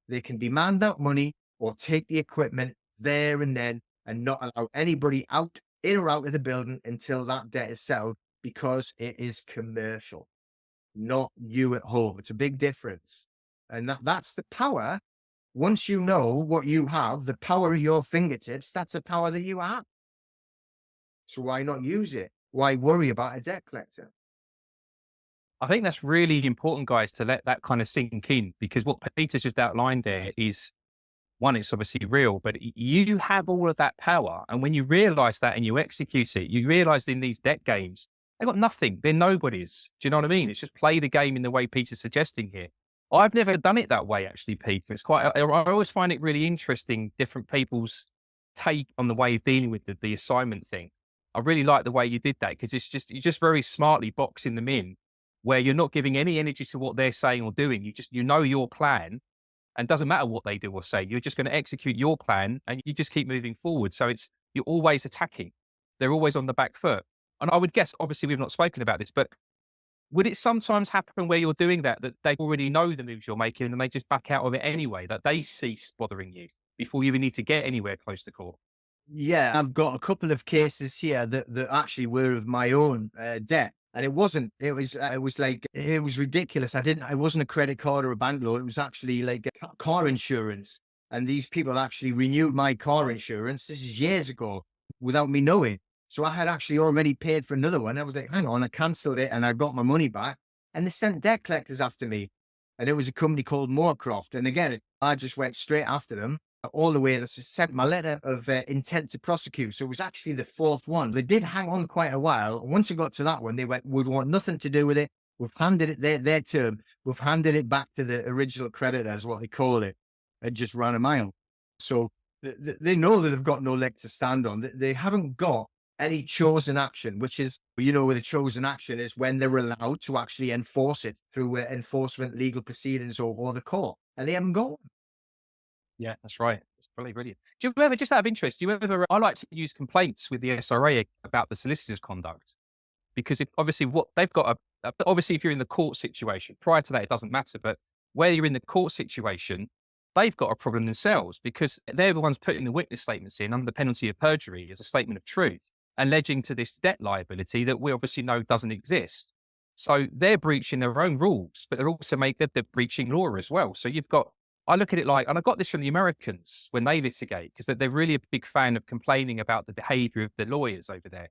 They can demand that money or take the equipment there and then and not allow anybody out, in or out of the building until that debt is settled, because it is commercial, not you at home. It's a big difference. And that's the power. Once you know what you have, the power of your fingertips, that's a power that you have. So why not use it? Why worry about a debt collector? I think that's really important, guys, to let that kind of sink in, because what Peter's just outlined there is, one, it's obviously real, but you have all of that power. And when you realize that and you execute it, you realize in these debt games, they've got nothing. They're nobodies. Do you know what I mean? It's just play the game in the way Peter's suggesting here. I've never done it that way, actually, Peter. It's I always find it really interesting, different people's take on the way of dealing with the assignment thing. I really like the way you did that, because you're just very smartly boxing them in, where you're not giving any energy to what they're saying or doing. You know your plan, and doesn't matter what they do or say. You're just going to execute your plan and you just keep moving forward. So you're always attacking. They're always on the back foot. And I would guess, obviously we've not spoken about this, but would it sometimes happen where you're doing that they already know the moves you're making and they just back out of it anyway, that they cease bothering you before you even need to get anywhere close to court? Yeah, I've got a couple of cases here that actually were of my own debt. And it wasn't, it was like, it was ridiculous. It wasn't a credit card or a bank loan. It was actually like a car insurance. And these people actually renewed my car insurance. This is years ago without me knowing. So I had actually already paid for another one. I was like, hang on, I cancelled it and I got my money back. And they sent debt collectors after me. And it was a company called Moorcroft. And again, I just went straight after them all the way. They sent my letter of intent to prosecute. So it was actually the fourth one. They did hang on quite a while. Once it got to that one, they went, we want nothing to do with it. We've handed it their term. We've handed it back to the original creditor, is what they call it, and just ran a mile. So they know that they've got no leg to stand on. They haven't got any chosen action, which is, where the chosen action is when they're allowed to actually enforce it through enforcement legal proceedings or the court. And they haven't got one. Yeah, that's right. It's really brilliant. Do you ever, just out of interest, I like to use complaints with the SRA about the solicitor's conduct, because obviously what they've got, obviously if you're in the court situation, prior to that, it doesn't matter, but where you're in the court situation, they've got a problem themselves, because they're the ones putting the witness statements in under penalty of perjury as a statement of truth, alleging to this debt liability that we obviously know doesn't exist. So they're breaching their own rules, but they're breaching law as well. So I look at it like, and I got this from the Americans when they litigate, because they're really a big fan of complaining about the behavior of the lawyers over there.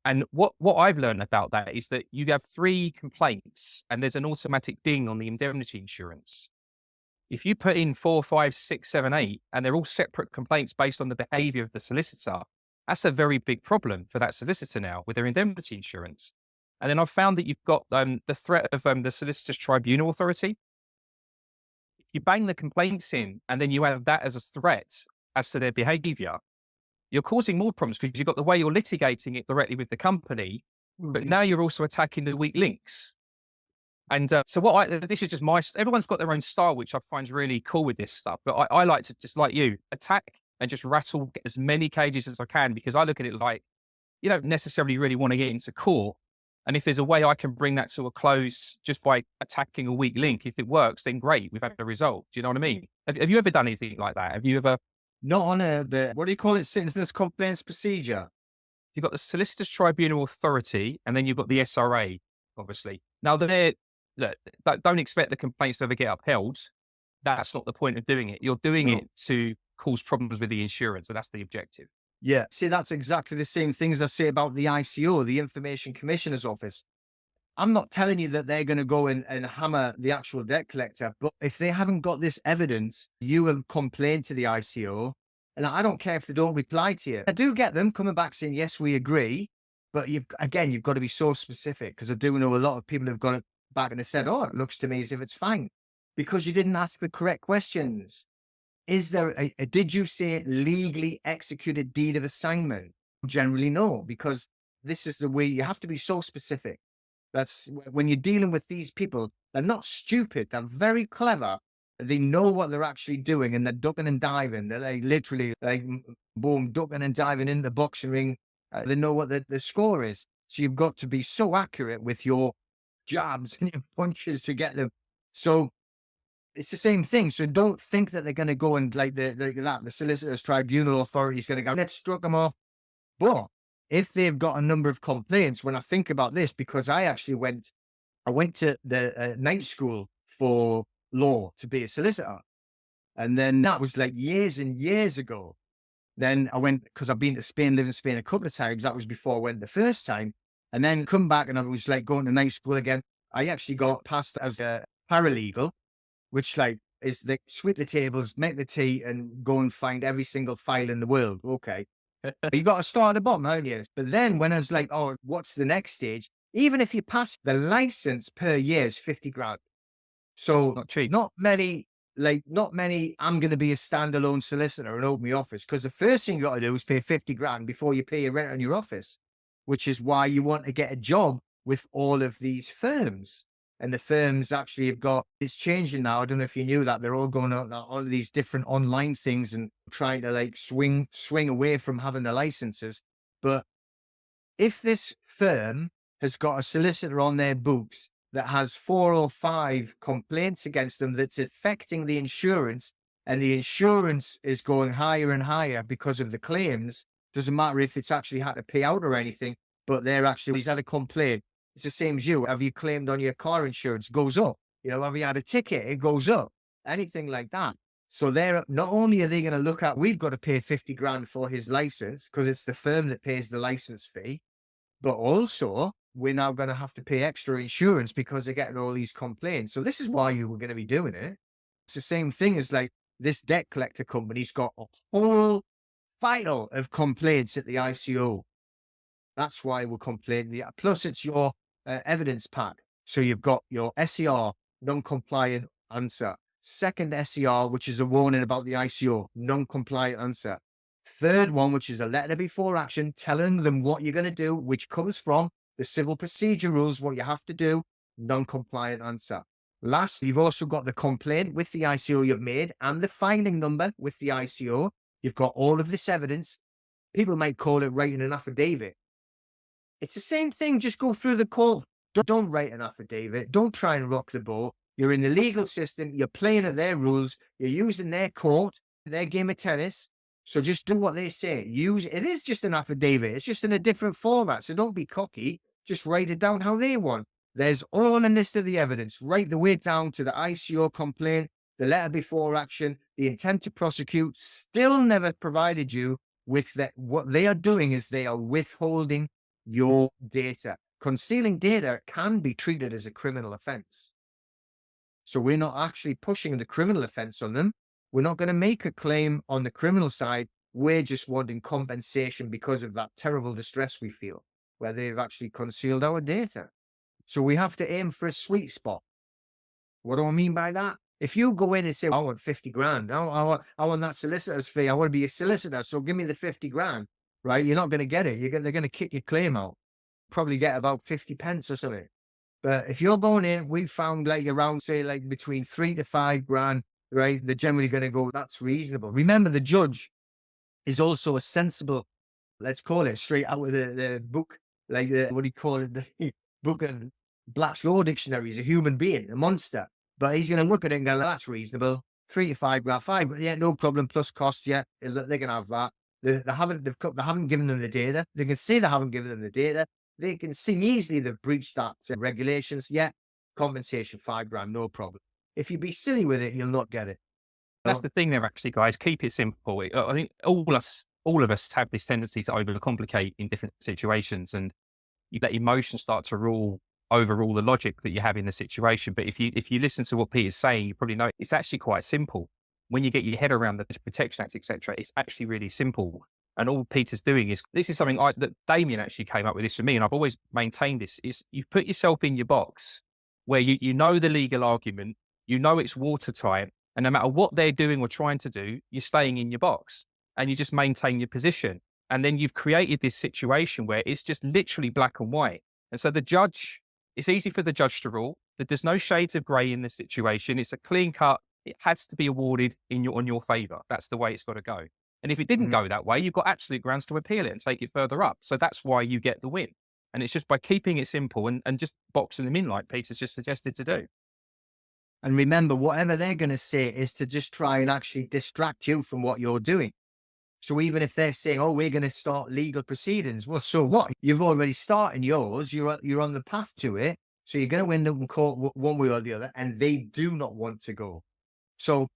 And what I've learned about that is that you have 3 complaints and there's an automatic ding on the indemnity insurance. If you put in 4, 5, 6, 7, 8, and they're all separate complaints based on the behavior of the solicitor, that's a very big problem for that solicitor now with their indemnity insurance. And then I've found that you've got the threat of the Solicitors Tribunal Authority. If you bang the complaints in and then you have that as a threat as to their behavior, you're causing more problems because you've got the way you're litigating it directly with the company, but now you're also attacking the weak links. And this is just everyone's got their own style, which I find really cool with this stuff. But I like to, just like you, attack and just rattle as many cages as I can, because I look at it like you don't necessarily really want to get into court. And if there's a way I can bring that to a close just by attacking a weak link, if it works, then great, we've had a result. Do you know what I mean? Have you ever done anything like that? Have you ever? Not on what do you call it? Citizens complaints procedure. You've got the Solicitors Tribunal Authority, and then you've got the SRA, obviously. Now, look, don't expect the complaints to ever get upheld. That's not the point of doing it. You're doing it to cause problems with the insurance, and that's the objective. Yeah. See, that's exactly the same things I say about the ICO, the Information Commissioner's Office. I'm not telling you that they're going to go and hammer the actual debt collector, but if they haven't got this evidence, you will complain to the ICO. And I don't care if they don't reply to you. I do get them coming back saying, yes, we agree. But you've got to be so specific, because I do know a lot of people have gone it back and have said, oh, it looks to me as if it's fine, because you didn't ask the correct questions. Is there did you say legally executed deed of assignment? Generally, no, because this is the way you have to be so specific. That's when you're dealing with these people, they're not stupid. They're very clever. They know what they're actually doing, and they're ducking and diving. They're like literally like boom, ducking and diving in the boxing ring. They know what the score is. So you've got to be so accurate with your jabs and your punches to get them. So it's the same thing. So don't think that they're going to go and the Solicitors Tribunal Authority is going to go, let's struck them off. But if they've got a number of complaints, when I think about this, because I went to the night school for law to be a solicitor. And then that was like years and years ago. Then I went, because I've been to Spain, lived in Spain a couple of times. That was before I went the first time. And then come back and I was like going to night school again. I actually got passed as a paralegal, which is they sweep the tables, make the tea, and go and find every single file in the world. Okay. You got to start at the bottom, haven't you? But then when I was like, oh, what's the next stage? Even if you pass, the license per year is 50 grand. So Not cheap. not many, I'm going to be a standalone solicitor and open my office, because the first thing you got to do is pay 50 grand before you pay your rent on your office, which is why you want to get a job with all of these firms. And the firms actually it's changing now. I don't know if you knew that. They're all going on all of these different online things and trying to swing away from having the licenses. But if this firm has got a solicitor on their books that has 4 or 5 complaints against them that's affecting the insurance, and the insurance is going higher and higher because of the claims, doesn't matter if it's actually had to pay out or anything, but he's had a complaint. It's the same as you. Have you claimed on your car insurance? Goes up. Have you had a ticket? It goes up. Anything like that. So not only are they going to look at, we've got to pay 50 grand for his license because it's the firm that pays the license fee, but also we're now going to have to pay extra insurance because they're getting all these complaints. So this is why you were going to be doing it. It's the same thing as this debt collector company's got a whole file of complaints at the ICO. That's why we're complaining. Plus, it's your evidence pack. So you've got your SER, non-compliant answer. Second SER, which is a warning about the ICO, non-compliant answer. Third one, which is a letter before action, telling them what you're going to do, which comes from the civil procedure rules, what you have to do, non-compliant answer. Last, you've also got the complaint with the ICO you've made and the filing number with the ICO. You've got all of this evidence. People might call it writing an affidavit. It's the same thing. Just go through the court. Don't write an affidavit. Don't try and rock the boat. You're in the legal system. You're playing at their rules. You're using their court, their game of tennis. So just do what they say. It is just an affidavit. It's just in a different format. So don't be cocky. Just write it down how they want. There's all in the list of the evidence, right the way down to the ICO complaint, the letter before action, the intent to prosecute. Still never provided you with that. What they are doing is they are withholding your data. Concealing data can be treated as a criminal offense. So we're not actually pushing the criminal offense on them. We're not going to make a claim on the criminal side. We're just wanting compensation because of that terrible distress we feel where they've actually concealed our data. So we have to aim for a sweet spot. What do I mean by that? If you go in and say, I want 50 grand, I want that solicitor's fee, I want to be a solicitor, so give me the 50 grand, right? You're not going to get it. They're going to kick your claim out. Probably get about 50 pence or something. But if you're going in, we found like around, say, like between 3 to 5 grand, right? They're generally going to go, that's reasonable. Remember, the judge is also a sensible, let's call it straight out of the book, like what do you call it? The book of Black's Law Dictionary. He's a human being, a monster. But he's going to look at it and go, that's reasonable. 3 to 5 grand, 5, but yeah, no problem. Plus cost, yeah, they can have that. They haven't given them the data. They can say they haven't given them the data. They can see easily they've breached that regulations. Yeah, compensation 5 grand, no problem. If you be silly with it, you'll not get it. That's the thing there, actually, guys. Keep it simple. I think all of us have this tendency to overcomplicate in different situations, and you let emotion start to overrule the logic that you have in the situation. But if you listen to what Peter's saying, you probably know it's actually quite simple. When you get your head around the Protection Act, etc., it's actually really simple. And all Peter's doing is, this is something that Damien actually came up with this for me, and I've always maintained this, is you've put yourself in your box where you know the legal argument, you know it's watertight, and no matter what they're doing or trying to do, you're staying in your box and you just maintain your position. And then you've created this situation where it's just literally black and white. And so it's easy for the judge to rule that there's no shades of grey in this situation. It's a clean cut. It has to be awarded on your favour. That's the way it's got to go. And if it didn't go that way, you've got absolute grounds to appeal it and take it further up. So that's why you get the win. And it's just by keeping it simple and just boxing them in like Peter's just suggested to do. And remember, whatever they're going to say is to just try and actually distract you from what you're doing. So even if they're saying, oh, we're going to start legal proceedings, well, so what? You've already started yours. You're on the path to it. So you're going to end up in court one way or the other. And they do not want to go. So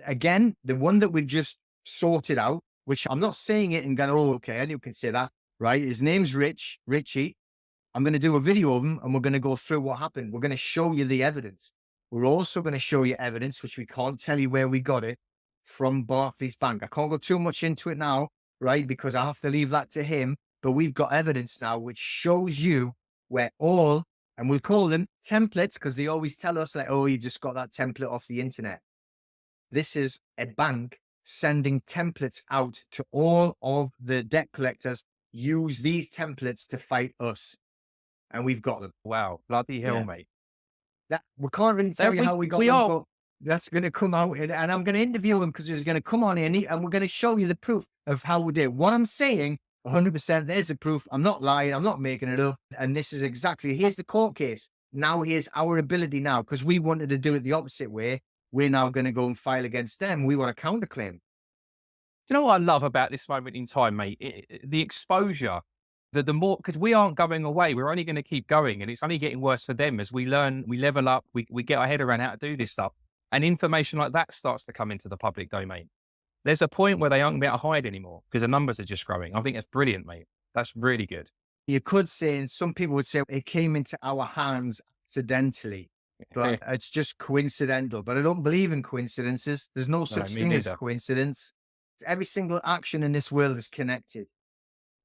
again, the one that we've just sorted out, which I'm not saying it and going, oh, okay, anyone can say that, right? His name's Richie. I'm going to do a video of him and we're going to go through what happened. We're going to show you the evidence. We're also going to show you evidence, which we can't tell you where we got it, from Barclays Bank. I can't go too much into it now, right? Because I have to leave that to him. But we've got evidence now which shows you where and we'll call them templates because they always tell us like, oh, you just got that template off the internet. This is a bank sending templates out to all of the debt collectors. Use these templates to fight us. And we've got them. Wow. Bloody hell, mate. That we can't really tell you how we got them, but that's going to come out, and I'm going to interview him because he's going to come on in and we're going to show you the proof of how we did. What I'm saying, 100%, there's the proof. I'm not lying. I'm not making it up. And this is here's the court case. Now here's our ability now, because we wanted to do it the opposite way. We're now going to go and file against them. We want a counterclaim. Do you know what I love about this moment in time, mate? The exposure. The more, because we aren't going away, we're only going to keep going, and it's only getting worse for them as we learn, we level up, we get our head around how to do this stuff, and information like that starts to come into the public domain. There's a point where they aren't going to hide anymore because the numbers are just growing. I think that's brilliant, mate. That's really good. You could say, and some people would say, it came into our hands accidentally, but it's just coincidental. But I don't believe in coincidences. There's no such thing as coincidence. Every single action in this world is connected.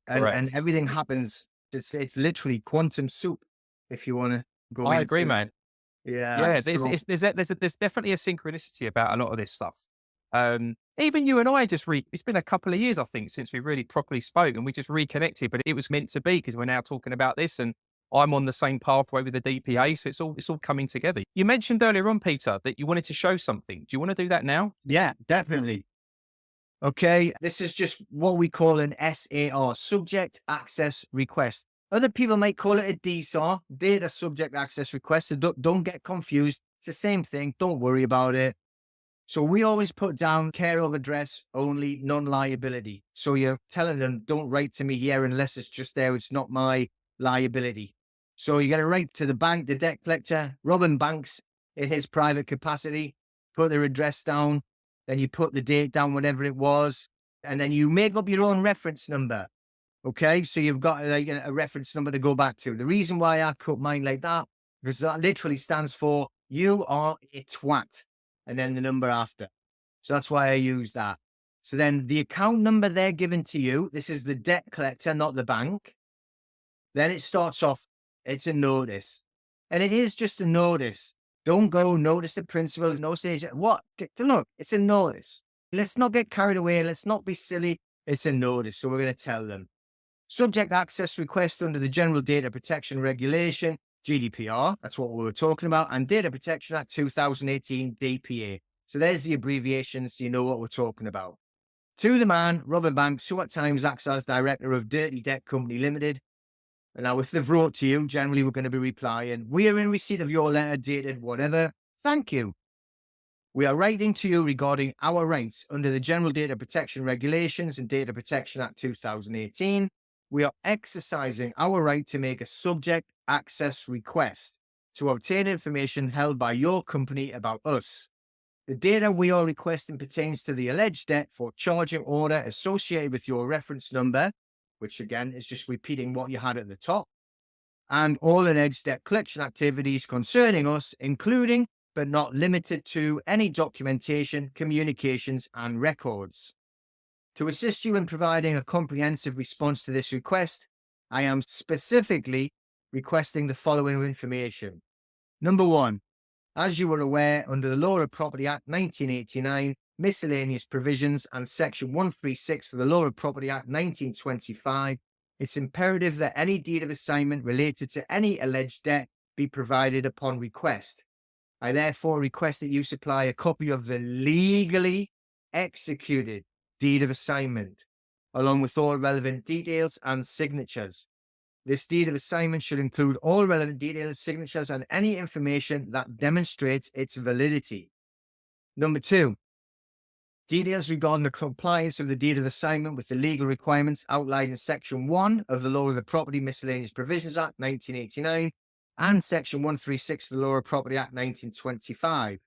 And everything happens. It's literally quantum soup. If you want to go, I agree, man. Yeah. There's definitely a synchronicity about a lot of this stuff. Even you and I it's been a couple of years, I think, since we really properly spoke, and we just reconnected. But it was meant to be because we're now talking about this, and I'm on the same pathway with the DPA, so it's all coming together. You mentioned earlier on, Peter, that you wanted to show something. Do you want to do that now? Yeah, definitely. Okay, this is just what we call an SAR, Subject Access Request. Other people might call it a DSAR, Data Subject Access Request. So don't get confused. It's the same thing. Don't worry about it. So we always put down care of address only, non-liability. So you're telling them, don't write to me here unless it's just there. It's not my liability. So you're going to write to the bank, the debt collector, Robin Banks in his private capacity, put their address down. Then you put the date down, whatever it was, and then you make up your own reference number. Okay, so you've got like a reference number to go back to. The reason why I cut mine like that, because that literally stands for "you are a twat," and then the number after. So that's why I use that. So then the account number they're given to you, this is the debt collector, not the bank. Then it starts off, it's a notice. And it is just a notice. Don't go notice the principal, no stage. What? Look, it's a notice. Let's not get carried away. Let's not be silly. It's a notice. So we're going to tell them. Subject access request under the General Data Protection Regulation, GDPR. That's what we were talking about. And Data Protection Act 2018, DPA. So there's the abbreviations. So you know what we're talking about. To the man, Robert Banks, who at times acts as director of Dirty Debt Company Limited. And now, if they've wrote to you, generally we're going to be replying, "We are in receipt of your letter dated whatever. Thank you. We are writing to you regarding our rights under the General Data Protection Regulations and Data Protection Act 2018. We are exercising our right to make a subject access request to obtain information held by your company about us. The data we are requesting pertains to the alleged debt for charging order associated with your reference number," which again is just repeating what you had at the top, "and all alleged debt collection activities concerning us, including but not limited to any documentation, communications, and records. To assist you in providing a comprehensive response to this request, I am specifically requesting the following information. Number one, as you are aware, under the Law of Property Act 1989, miscellaneous provisions, and Section 136 of the Law of Property Act 1925, it's imperative that any deed of assignment related to any alleged debt be provided upon request. I therefore request that you supply a copy of the legally executed deed of assignment, along with all relevant details and signatures. This deed of assignment should include all relevant details, signatures, and any information that demonstrates its validity. Number two, details regarding the compliance of the deed of assignment with the legal requirements outlined in Section 1 of the Law of the Property Miscellaneous Provisions Act 1989 and Section 136 of the Law of Property Act 1925.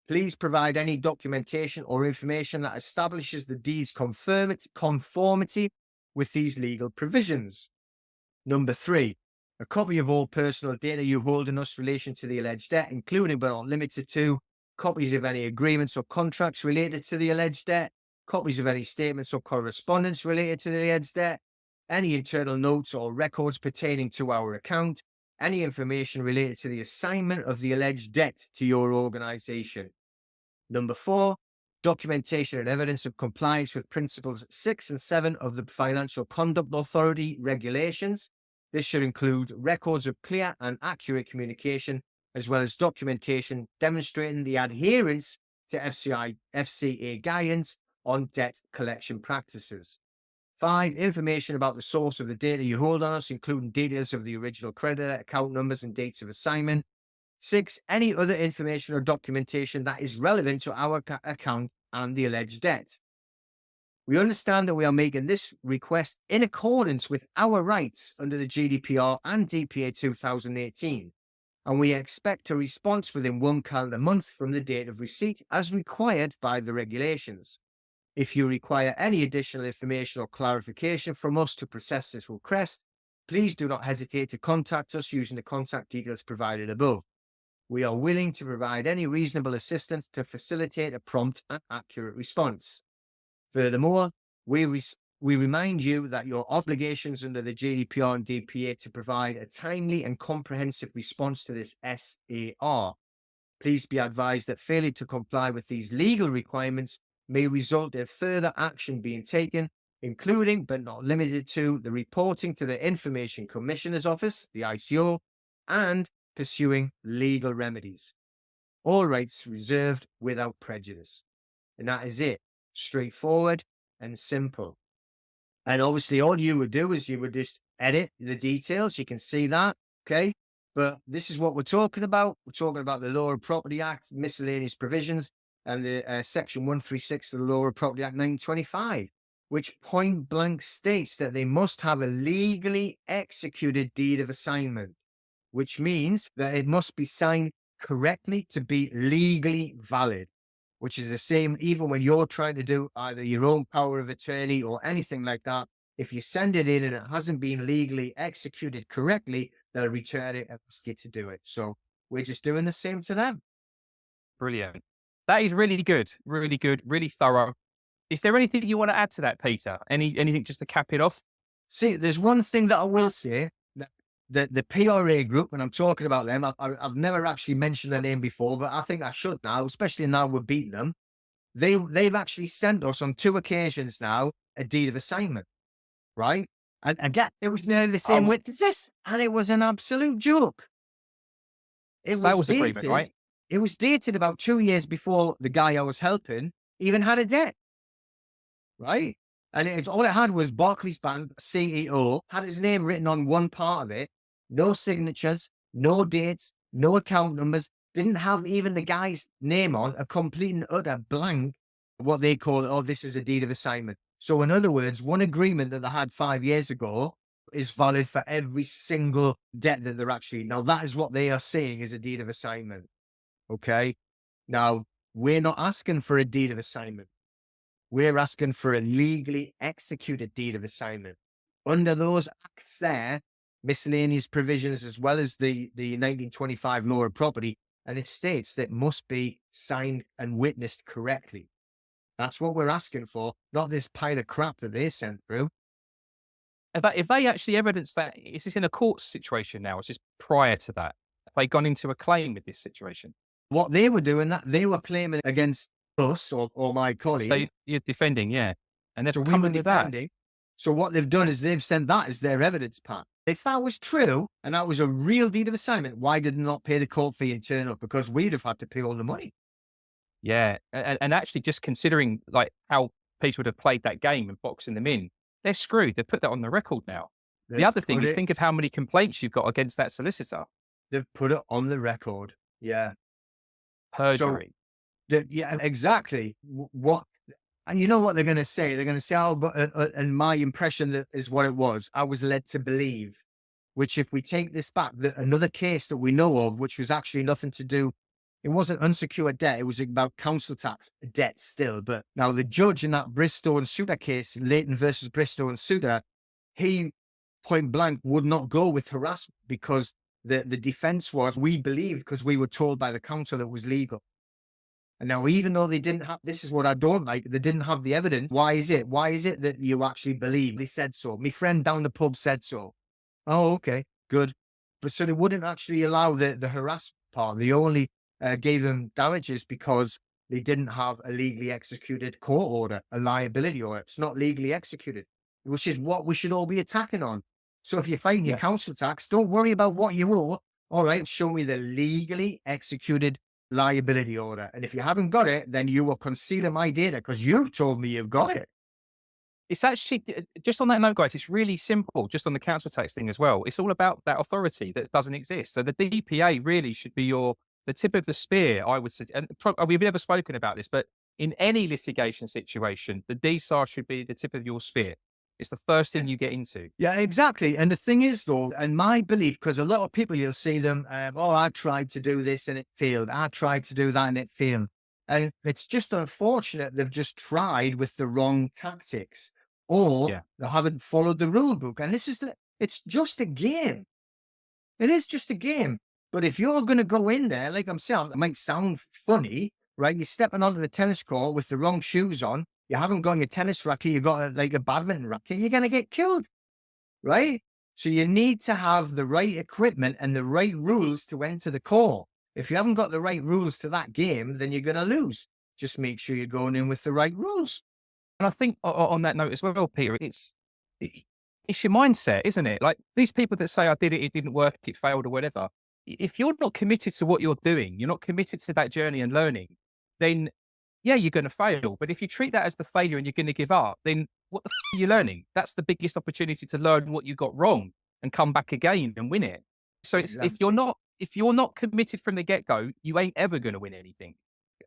Please provide any documentation or information that establishes the deed's conformity with these legal provisions. Number three, a copy of all personal data you hold in us relation to the alleged debt, including but not limited to copies of any agreements or contracts related to the alleged debt, copies of any statements or correspondence related to the alleged debt, any internal notes or records pertaining to our account, any information related to the assignment of the alleged debt to your organization. Number four, documentation and evidence of compliance with Principles 6 and 7 of the Financial Conduct Authority regulations. This should include records of clear and accurate communication, as well as documentation demonstrating the adherence to FCA guidance on debt collection practices. 5, information about the source of the data you hold on us, including details of the original creditor, account numbers, and dates of assignment. 6, any other information or documentation that is relevant to our account and the alleged debt. We understand that we are making this request in accordance with our rights under the GDPR and DPA 2018, and we expect a response within 1 calendar month from the date of receipt as required by the regulations. If you require any additional information or clarification from us to process this request, please do not hesitate to contact us using the contact details provided above. We are willing to provide any reasonable assistance to facilitate a prompt and accurate response. Furthermore, we remind you that your obligations under the GDPR and DPA to provide a timely and comprehensive response to this SAR. Please be advised that failure to comply with these legal requirements may result in further action being taken, including but not limited to the reporting to the Information Commissioner's Office, the ICO, and pursuing legal remedies. All rights reserved without prejudice. And that is it. Straightforward and simple. And obviously all you would do is you would just edit the details. You can see that. Okay. But this is what we're talking about. We're talking about the Law of Property Act, miscellaneous provisions, and the Section 136 of the Law of Property Act 1925, which point blank states that they must have a legally executed deed of assignment, which means that it must be signed correctly to be legally valid, which is the same even when you're trying to do either your own power of attorney or anything like that. If you send it in and it hasn't been legally executed correctly, they'll return it and ask you to do it. So we're just doing the same to them. Brilliant. That is really good, really thorough. Is there anything you want to add to that, Peter? Anything just to cap it off? See, there's one thing that I will say that the PRA group, and I'm talking about them, I've never actually mentioned their name before, but I think I should now, especially now we're beating them. They've actually sent us on 2 occasions now a deed of assignment, right? And again, it was nearly the same Oh, width as this, and it was an absolute joke. It was sales agreement, dated. right? It was dated about 2 years before the guy I was helping even had a debt, right? And all it had was Barclays Bank CEO, had his name written on one part of it, no signatures, no dates, no account numbers, didn't have even the guy's name on, a complete and utter blank, what they call, oh, this is a deed of assignment. So in other words, one agreement that they had 5 years ago is valid for every single debt that they're actually, now that is what they are saying is a deed of assignment. Okay. Now, we're not asking for a deed of assignment. We're asking for a legally executed deed of assignment. Under those acts there, miscellaneous provisions, as well as the 1925 law of property, and it states that must be signed and witnessed correctly. That's what we're asking for, not this pile of crap that they sent through. If they actually evidence that, is this in a court situation now? Is this prior to that? Have they gone into a claim with this situation? What they were doing, that they were claiming against us or my So colleague. you're defending, yeah. And they're So we were coming with that. defending. So what they've done is they've sent that as their evidence pack. If that was true and that was a real deed of assignment, why did they not pay the court fee and turn up? Because we'd have had to pay all the money. Yeah. And actually just considering like how Peter would have played that game and boxing them in, they're screwed. They put that on the record now. The They've other thing put is it, think of how many complaints you've got against that solicitor. they've put it on the record. Yeah. Perjury. Yeah, exactly. What, and you know what they're going to say? They're going to say, oh, but, and my impression that is what it was. I was led to believe, which if we take this back, another case that we know of, which was actually nothing to do, it wasn't unsecured debt. It was about council tax debt still. But now the judge in that Bristow and Souter case, Leighton versus Bristow and Souter, he point blank would not go with harassment because the defense was, we believed because we were told by the council it was legal. And now, even though they didn't have, this is what I don't like, they didn't have the evidence. Why is it? Why is it that you actually believe they said so? My friend down the pub said so. Oh, okay, good. But so they wouldn't actually allow the harassment part. They only gave them damages because they didn't have a legally executed court order, a liability order. It's not legally executed, which is what we should all be attacking on. So if you're fighting your Yeah. council tax, don't worry about what you owe. All right, show me the legally executed liability order. And if you haven't got it, then you are concealing my data because you've told me you've got it. It's actually just on that note, guys. It's really simple. Just on the council tax thing as well. It's all about that authority that doesn't exist. So the DPA really should be the tip of the spear. I would say, and we've never spoken about this, but in any litigation situation, the DSAR should be the tip of your spear. It's the first thing you get into. Yeah, exactly. And the thing is, though, and my belief, because a lot of people, you'll see them, oh, I tried to do this and it failed. I tried to do that and it failed. And it's just unfortunate they've just tried with the wrong tactics or Yeah. they haven't followed the rule book. And it's just a game. It is just a game. But if you're going to go in there, like I'm saying, it might sound funny, right? You're stepping onto the tennis court with the wrong shoes on. You haven't got your tennis racket. You got like a badminton racket. You're going to get killed, right? So you need to have the right equipment and the right rules to enter the court. If you haven't got the right rules to that game, then you're going to lose. Just make sure you're going in with the right rules. And I think on that note as well, Peter, it's your mindset, isn't it? Like these people that say, I did it, it didn't work, it failed or whatever. If you're not committed to what you're doing, you're not committed to that journey and learning, then yeah, you're going to fail. But if you treat that as the failure and you're going to give up, then what the are you learning? That's the biggest opportunity to learn what you got wrong and come back again and win it. So it's, if you're not committed from the get-go, you ain't ever going to win anything.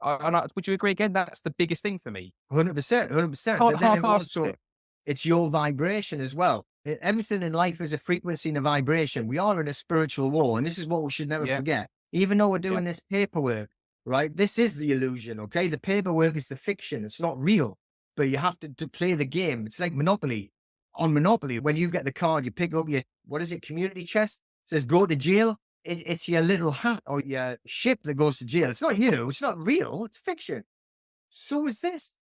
Would you agree again? That's the biggest thing for me. 100%, 100%. Can't But then half-ass it. it's your vibration as well. Everything in life is a frequency and a vibration. We are in a spiritual war, and this is what we should never Yeah. forget. Even though we're doing this paperwork, right? This is the illusion, okay? The paperwork is the fiction. It's not real, but you have to play the game. It's like Monopoly. on Monopoly, when you get the card, you pick up your, what is it, community chest? It says go to jail. It's your little hat or your ship that goes to jail. It's not you. It's not real. It's fiction. So is this.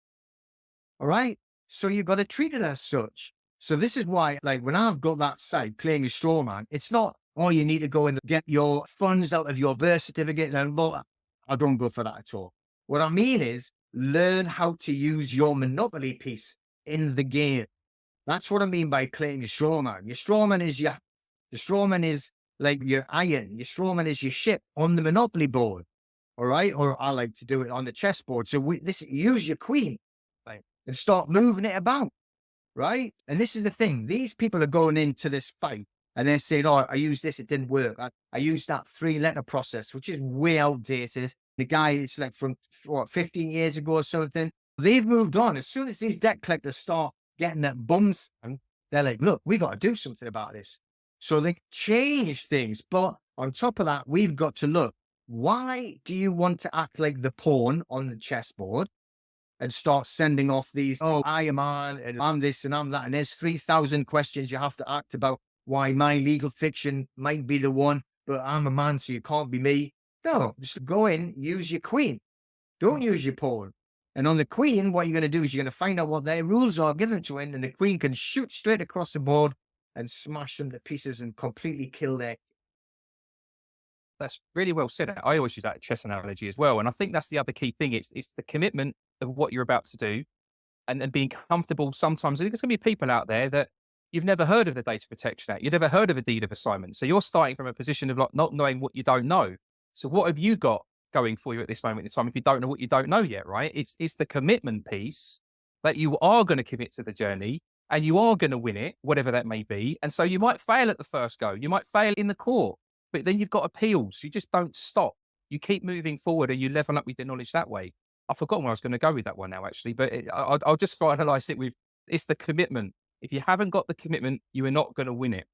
All right. So you've got to treat it as such. So this is why, like, when I've got that site, Claim Your Straw Man, it's not, oh, you need to go and get your funds out of your birth certificate. And I don't go for that at all. What I mean is learn how to use your Monopoly piece in the game. That's what I mean by Claim Your Straw Man. Your straw man is your straw man is like your iron. Your straw man is your ship on the Monopoly board. All right. Or I like to do it on the chessboard. So use your queen, right, and start moving it about. Right. And this is the thing. These people are going into this fight and they're saying, oh, I used this. It didn't work. I used that 3-letter process, which is way outdated. The guy, it's like from 15 years ago or something. They've moved on. As soon as these debt collectors start getting that bums, they're like, look, we got to do something about this. So they change things. But on top of that, we've got to look, why do you want to act like the pawn on the chessboard and start sending off these, oh, I am on, and I'm this and I'm that. And there's 3,000 questions you have to act about why my legal fiction might be the one, but I'm a man, so you can't be me. No, just go in, use your queen. Don't use your pawn. And on the queen, what you're going to do is you're going to find out what their rules are, give them to him, and the queen can shoot straight across the board and smash them to pieces and completely kill their. That's really well said. I always use that chess analogy as well. And I think that's the other key thing. It's the commitment of what you're about to do and being comfortable. Sometimes there's going to be people out there that you've never heard of the Data Protection Act. You've never heard of a deed of assignment. So you're starting from a position of like not knowing what you don't know. So what have you got going for you at this moment in time if you don't know what you don't know yet, right? It's the commitment piece that you are going to commit to the journey and you are going to win it, whatever that may be. And so you might fail at the first go. You might fail in the court. But then you've got appeals. You just don't stop. You keep moving forward and you level up with the knowledge that way. I've forgotten where I was going to go with that one now, actually, but I'll just finalize it with it's the commitment. If you haven't got the commitment, you are not going to win it.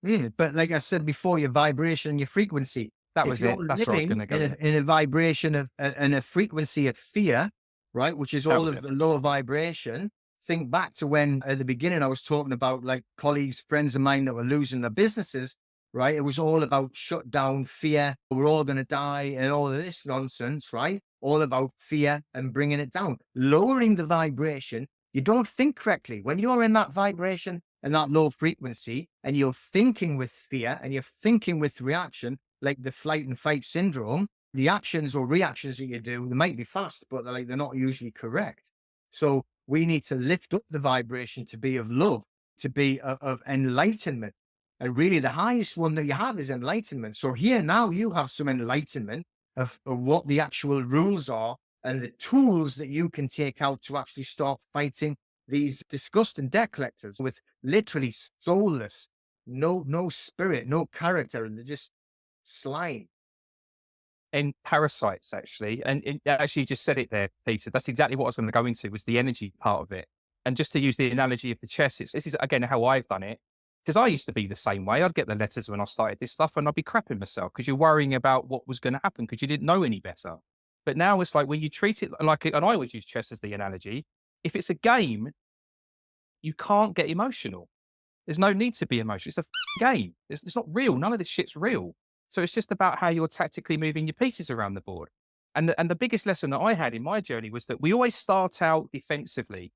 Yeah, but like I said before, your vibration and your frequency. That was it. That's where I was going to go. In a vibration of and a frequency of fear, right, which is all of the lower vibration. Think back to when at the beginning I was talking about like colleagues, friends of mine that were losing their businesses. Right. It was all about shut down, fear. We're all going to die and all of this nonsense. Right. All about fear and bringing it down, lowering the vibration. You don't think correctly when you're in that vibration and that low frequency and you're thinking with fear and you're thinking with reaction, like the flight and fight syndrome. The actions or reactions that you do, they might be fast, but they're not usually correct. So we need to lift up the vibration to be of love, to be of enlightenment. And really, the highest one that you have is enlightenment. So here now you have some enlightenment of what the actual rules are and the tools that you can take out to actually start fighting these disgusting debt collectors with literally soulless, no spirit, no character, and they're just slime. And parasites, actually. And actually, you just said it there, Peter. That's exactly what I was going to go into was the energy part of it. And just to use the analogy of the chess, this is, again, how I've done it. Because I used to be the same way. I'd get the letters when I started this stuff and I'd be crapping myself because you're worrying about what was going to happen because you didn't know any better. But now it's like when you treat it like, and I always use chess as the analogy, if it's a game, you can't get emotional. There's no need to be emotional. It's a game. It's not real. None of this shit's real. So it's just about how you're tactically moving your pieces around the board. And the biggest lesson that I had in my journey was that we always start out defensively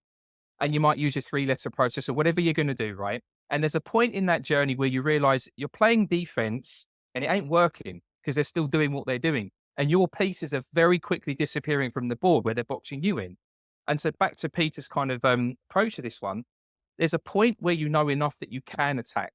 and you might use your 3-letter process or whatever you're going to do, right? And there's a point in that journey where you realize you're playing defense and it ain't working because they're still doing what they're doing. And your pieces are very quickly disappearing from the board where they're boxing you in. And so back to Peter's kind of approach to this one, there's a point where you know enough that you can attack.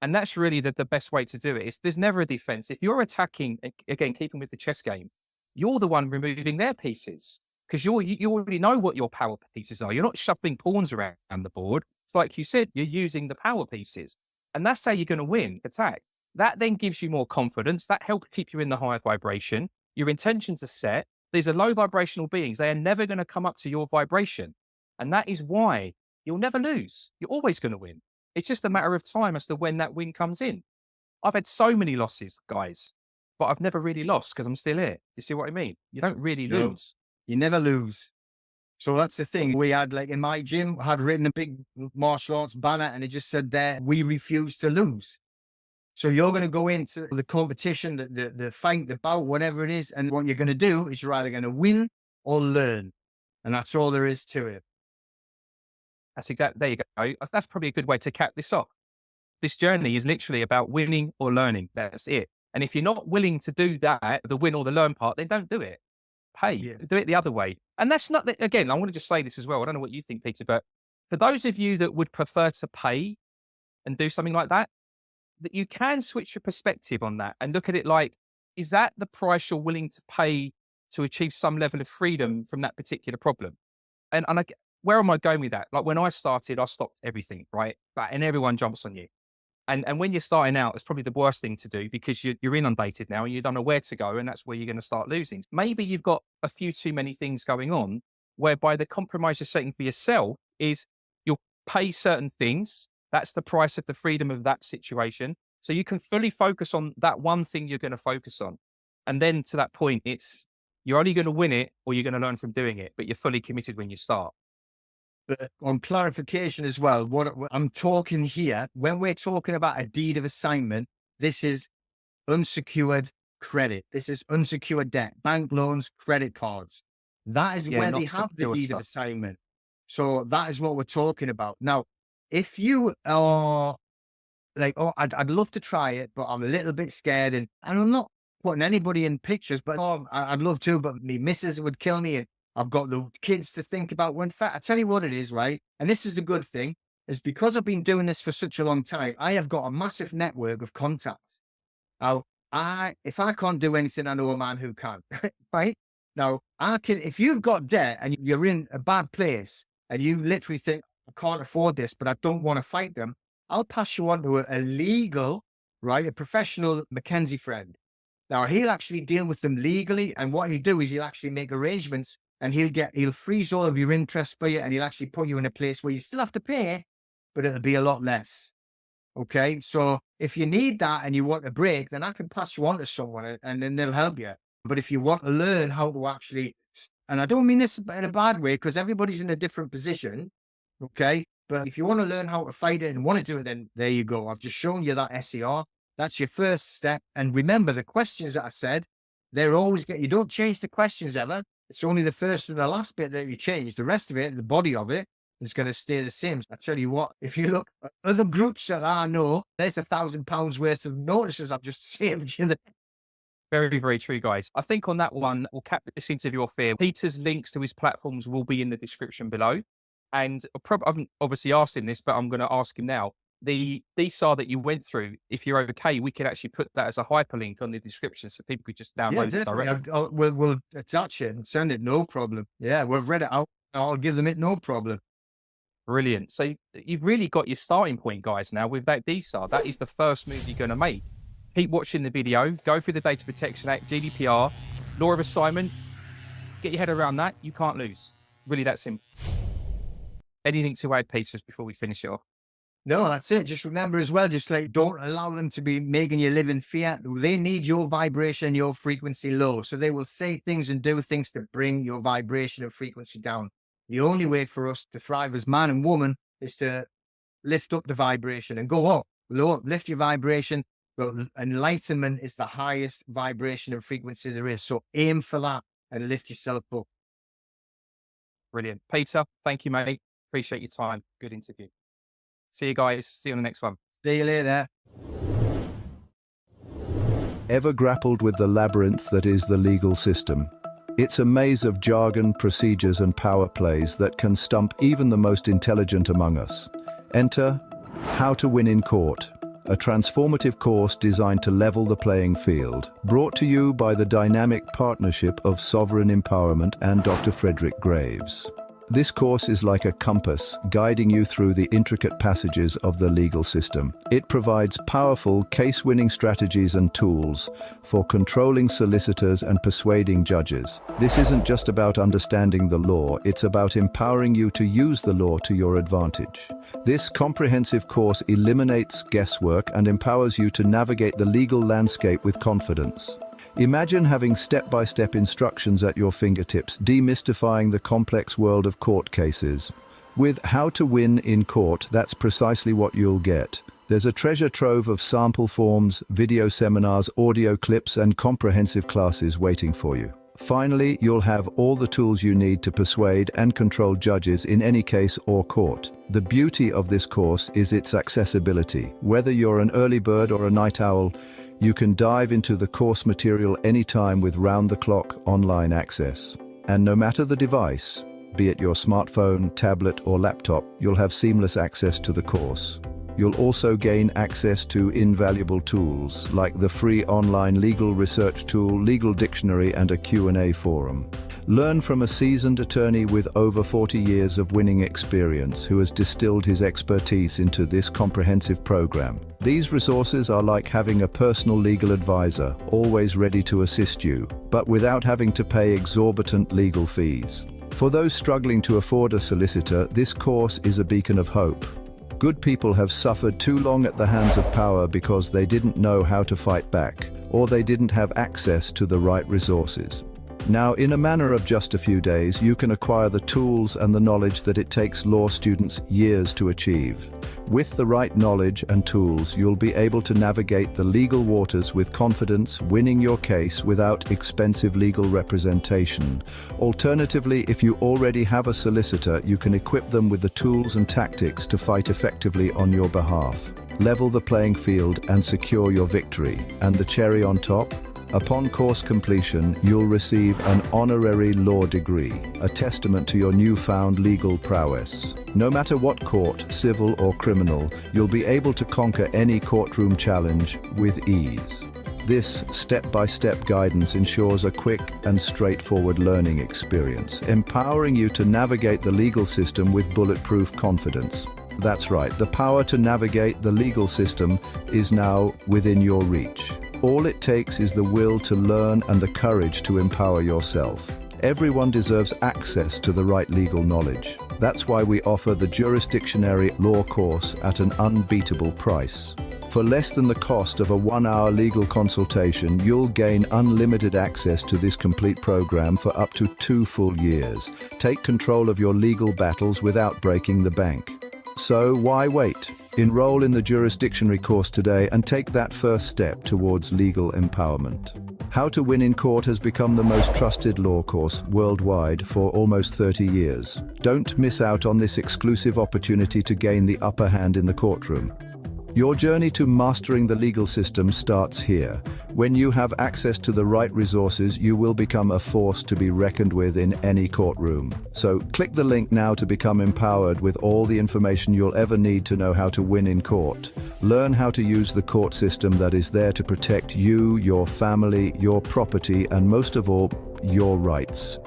And that's really the best way to do it. There's never a defense. If you're attacking, again, keeping with the chess game, you're the one removing their pieces because you already know what your power pieces are. You're not shuffling pawns around the board. It's like you said, you're using the power pieces. And that's how you're going to win, attack. That then gives you more confidence. That helps keep you in the higher vibration. Your intentions are set. These are low vibrational beings. They are never going to come up to your vibration. And that is why you'll never lose. You're always going to win. It's just a matter of time as to when that win comes in. I've had so many losses, guys, but I've never really lost because I'm still here. You see what I mean? You don't really lose. You never lose. So that's the thing. We had, like, in my gym, I had written a big martial arts banner, and it just said there, "We refuse to lose." So you're going to go into the competition, the fight, the bout, whatever it is, and what you're going to do is you're either going to win or learn, and that's all there is to it. That's exactly, there you go. That's probably a good way to cap this off. This journey is literally about winning or learning. That's it. And if you're not willing to do that, the win or the learn part, then don't do it. Pay, Yeah. do it the other way. And that's not, again, I want to just say this as well. I don't know what you think, Peter, but for those of you that would prefer to pay and do something like that, that you can switch your perspective on that and look at it like, is that the price you're willing to pay to achieve some level of freedom from that particular problem? Where am I going with that? Like when I started, I stopped everything, right? And everyone jumps on you. And when you're starting out, it's probably the worst thing to do because you're inundated now and you don't know where to go. And that's where you're going to start losing. Maybe you've got a few too many things going on, whereby the compromise you're setting for yourself is you'll pay certain things. That's the price of the freedom of that situation. So you can fully focus on that one thing you're going to focus on. And then to that point, you're only going to win it or you're going to learn from doing it, but you're fully committed when you start. But on clarification as well, what I'm talking here, when we're talking about a deed of assignment, this is unsecured credit. This is unsecured debt, bank loans, credit cards. That is where they have the deed of assignment. So that is what we're talking about. Now, if you are like, oh, I'd love to try it, but I'm a little bit scared, and I'm not putting anybody in pictures, but I'd love to, but me missus would kill me. I've got the kids to think about. When in fact, I tell you what it is, right? And this is the good thing, is because I've been doing this for such a long time, I have got a massive network of contacts. Now, if I can't do anything, I know a man who can, right? Now, I can, if you've got debt and you're in a bad place and you literally think, I can't afford this, but I don't want to fight them, I'll pass you on to a legal, right? A professional Mackenzie friend. Now, he'll actually deal with them legally. And what he'll do is he'll actually make arrangements and he'll freeze all of your interest for you. And he'll actually put you in a place where you still have to pay, but it'll be a lot less. Okay. So if you need that and you want a break, then I can pass you on to someone and then they'll help you. But if you want to learn how to actually, and I don't mean this in a bad way, because everybody's in a different position. Okay. But if you want to learn how to fight it and want to do it, then there you go. I've just shown you that SER. That's your first step. And remember, the questions that I said, they're always you don't change the questions ever. It's only the first and the last bit that you change. The rest of it, the body of it, is going to stay the same. I tell you what, if you look at other groups that I know, there's £1,000 worth of notices I've just saved you. Very, very true, guys. I think on that one, we'll cap this interview off here. Peter's links to his platforms will be in the description below. And I've obviously asked him this, but I'm going to ask him now. The DSAR that you went through, if you're okay, we could actually put that as a hyperlink on the description so people could just download it directly. We'll attach it and send it, no problem. Yeah, we've read it out. I'll give them it, no problem. Brilliant. So you've really got your starting point, guys, now with that DSAR. That is the first move you're going to make. Keep watching the video, go through the Data Protection Act, GDPR, law of assignment, get your head around that. You can't lose. Really that simple. Anything to add, Peter, just before we finish it off? No, that's it. Just remember as well, just like don't allow them to be making you live in fear. They need your vibration, your frequency low. So they will say things and do things to bring your vibration and frequency down. The only way for us to thrive as man and woman is to lift up the vibration and go up, low, lift your vibration. But enlightenment is the highest vibration and frequency there is. So aim for that and lift yourself up. Brilliant. Peter, thank you, mate. Appreciate your time. Good interview. See you guys. See you on the next one. See you later. Ever grappled with the labyrinth that is the legal system? It's a maze of jargon, procedures, and power plays that can stump even the most intelligent among us. Enter How to Win in Court, a transformative course designed to level the playing field. Brought to you by the dynamic partnership of Sovereign Empowerment and Dr. Frederick Graves. This course is like a compass, guiding you through the intricate passages of the legal system. It provides powerful case-winning strategies and tools for controlling solicitors and persuading judges. This isn't just about understanding the law, it's about empowering you to use the law to your advantage. This comprehensive course eliminates guesswork and empowers you to navigate the legal landscape with confidence. Imagine having step-by-step instructions at your fingertips, demystifying the complex world of court cases. With How to Win in Court, that's precisely what you'll get. There's a treasure trove of sample forms, video seminars, audio clips, and comprehensive classes waiting for you. Finally, you'll have all the tools you need to persuade and control judges in any case or court. The beauty of this course is its accessibility. Whether you're an early bird or a night owl, you can dive into the course material anytime with round-the-clock online access. And no matter the device, be it your smartphone, tablet, or laptop, you'll have seamless access to the course. You'll also gain access to invaluable tools like the free online legal research tool, legal dictionary, and a Q&A forum. Learn from a seasoned attorney with over 40 years of winning experience who has distilled his expertise into this comprehensive program. These resources are like having a personal legal advisor, always ready to assist you, but without having to pay exorbitant legal fees. For those struggling to afford a solicitor, this course is a beacon of hope. Good people have suffered too long at the hands of power because they didn't know how to fight back, or they didn't have access to the right resources. Now, in a matter of just a few days, you can acquire the tools and the knowledge that it takes law students years to achieve. With the right knowledge and tools, you'll be able to navigate the legal waters with confidence, winning your case without expensive legal representation. Alternatively, if you already have a solicitor, you can equip them with the tools and tactics to fight effectively on your behalf. Level the playing field and secure your victory. And the cherry on top? Upon course completion, you'll receive an honorary law degree, a testament to your newfound legal prowess. No matter what court, civil or criminal, you'll be able to conquer any courtroom challenge with ease. This step-by-step guidance ensures a quick and straightforward learning experience, empowering you to navigate the legal system with bulletproof confidence. That's right, the power to navigate the legal system is now within your reach. All it takes is the will to learn and the courage to empower yourself. Everyone deserves access to the right legal knowledge. That's why we offer the jurisdictionary law course at an unbeatable price. For less than the cost of a 1-hour legal consultation, you'll gain unlimited access to this complete program for up to 2 full years. Take control of your legal battles without breaking the bank. So why wait? Enroll in the jurisdictionary course today and take that first step towards legal empowerment. How to Win in Court has become the most trusted law course worldwide for almost 30 years. Don't miss out on this exclusive opportunity to gain the upper hand in the courtroom. Your journey to mastering the legal system starts here. When you have access to the right resources, you will become a force to be reckoned with in any courtroom. So click the link now to become empowered with all the information you'll ever need to know how to win in court. Learn how to use the court system that is there to protect you, your family, your property, and most of all, your rights.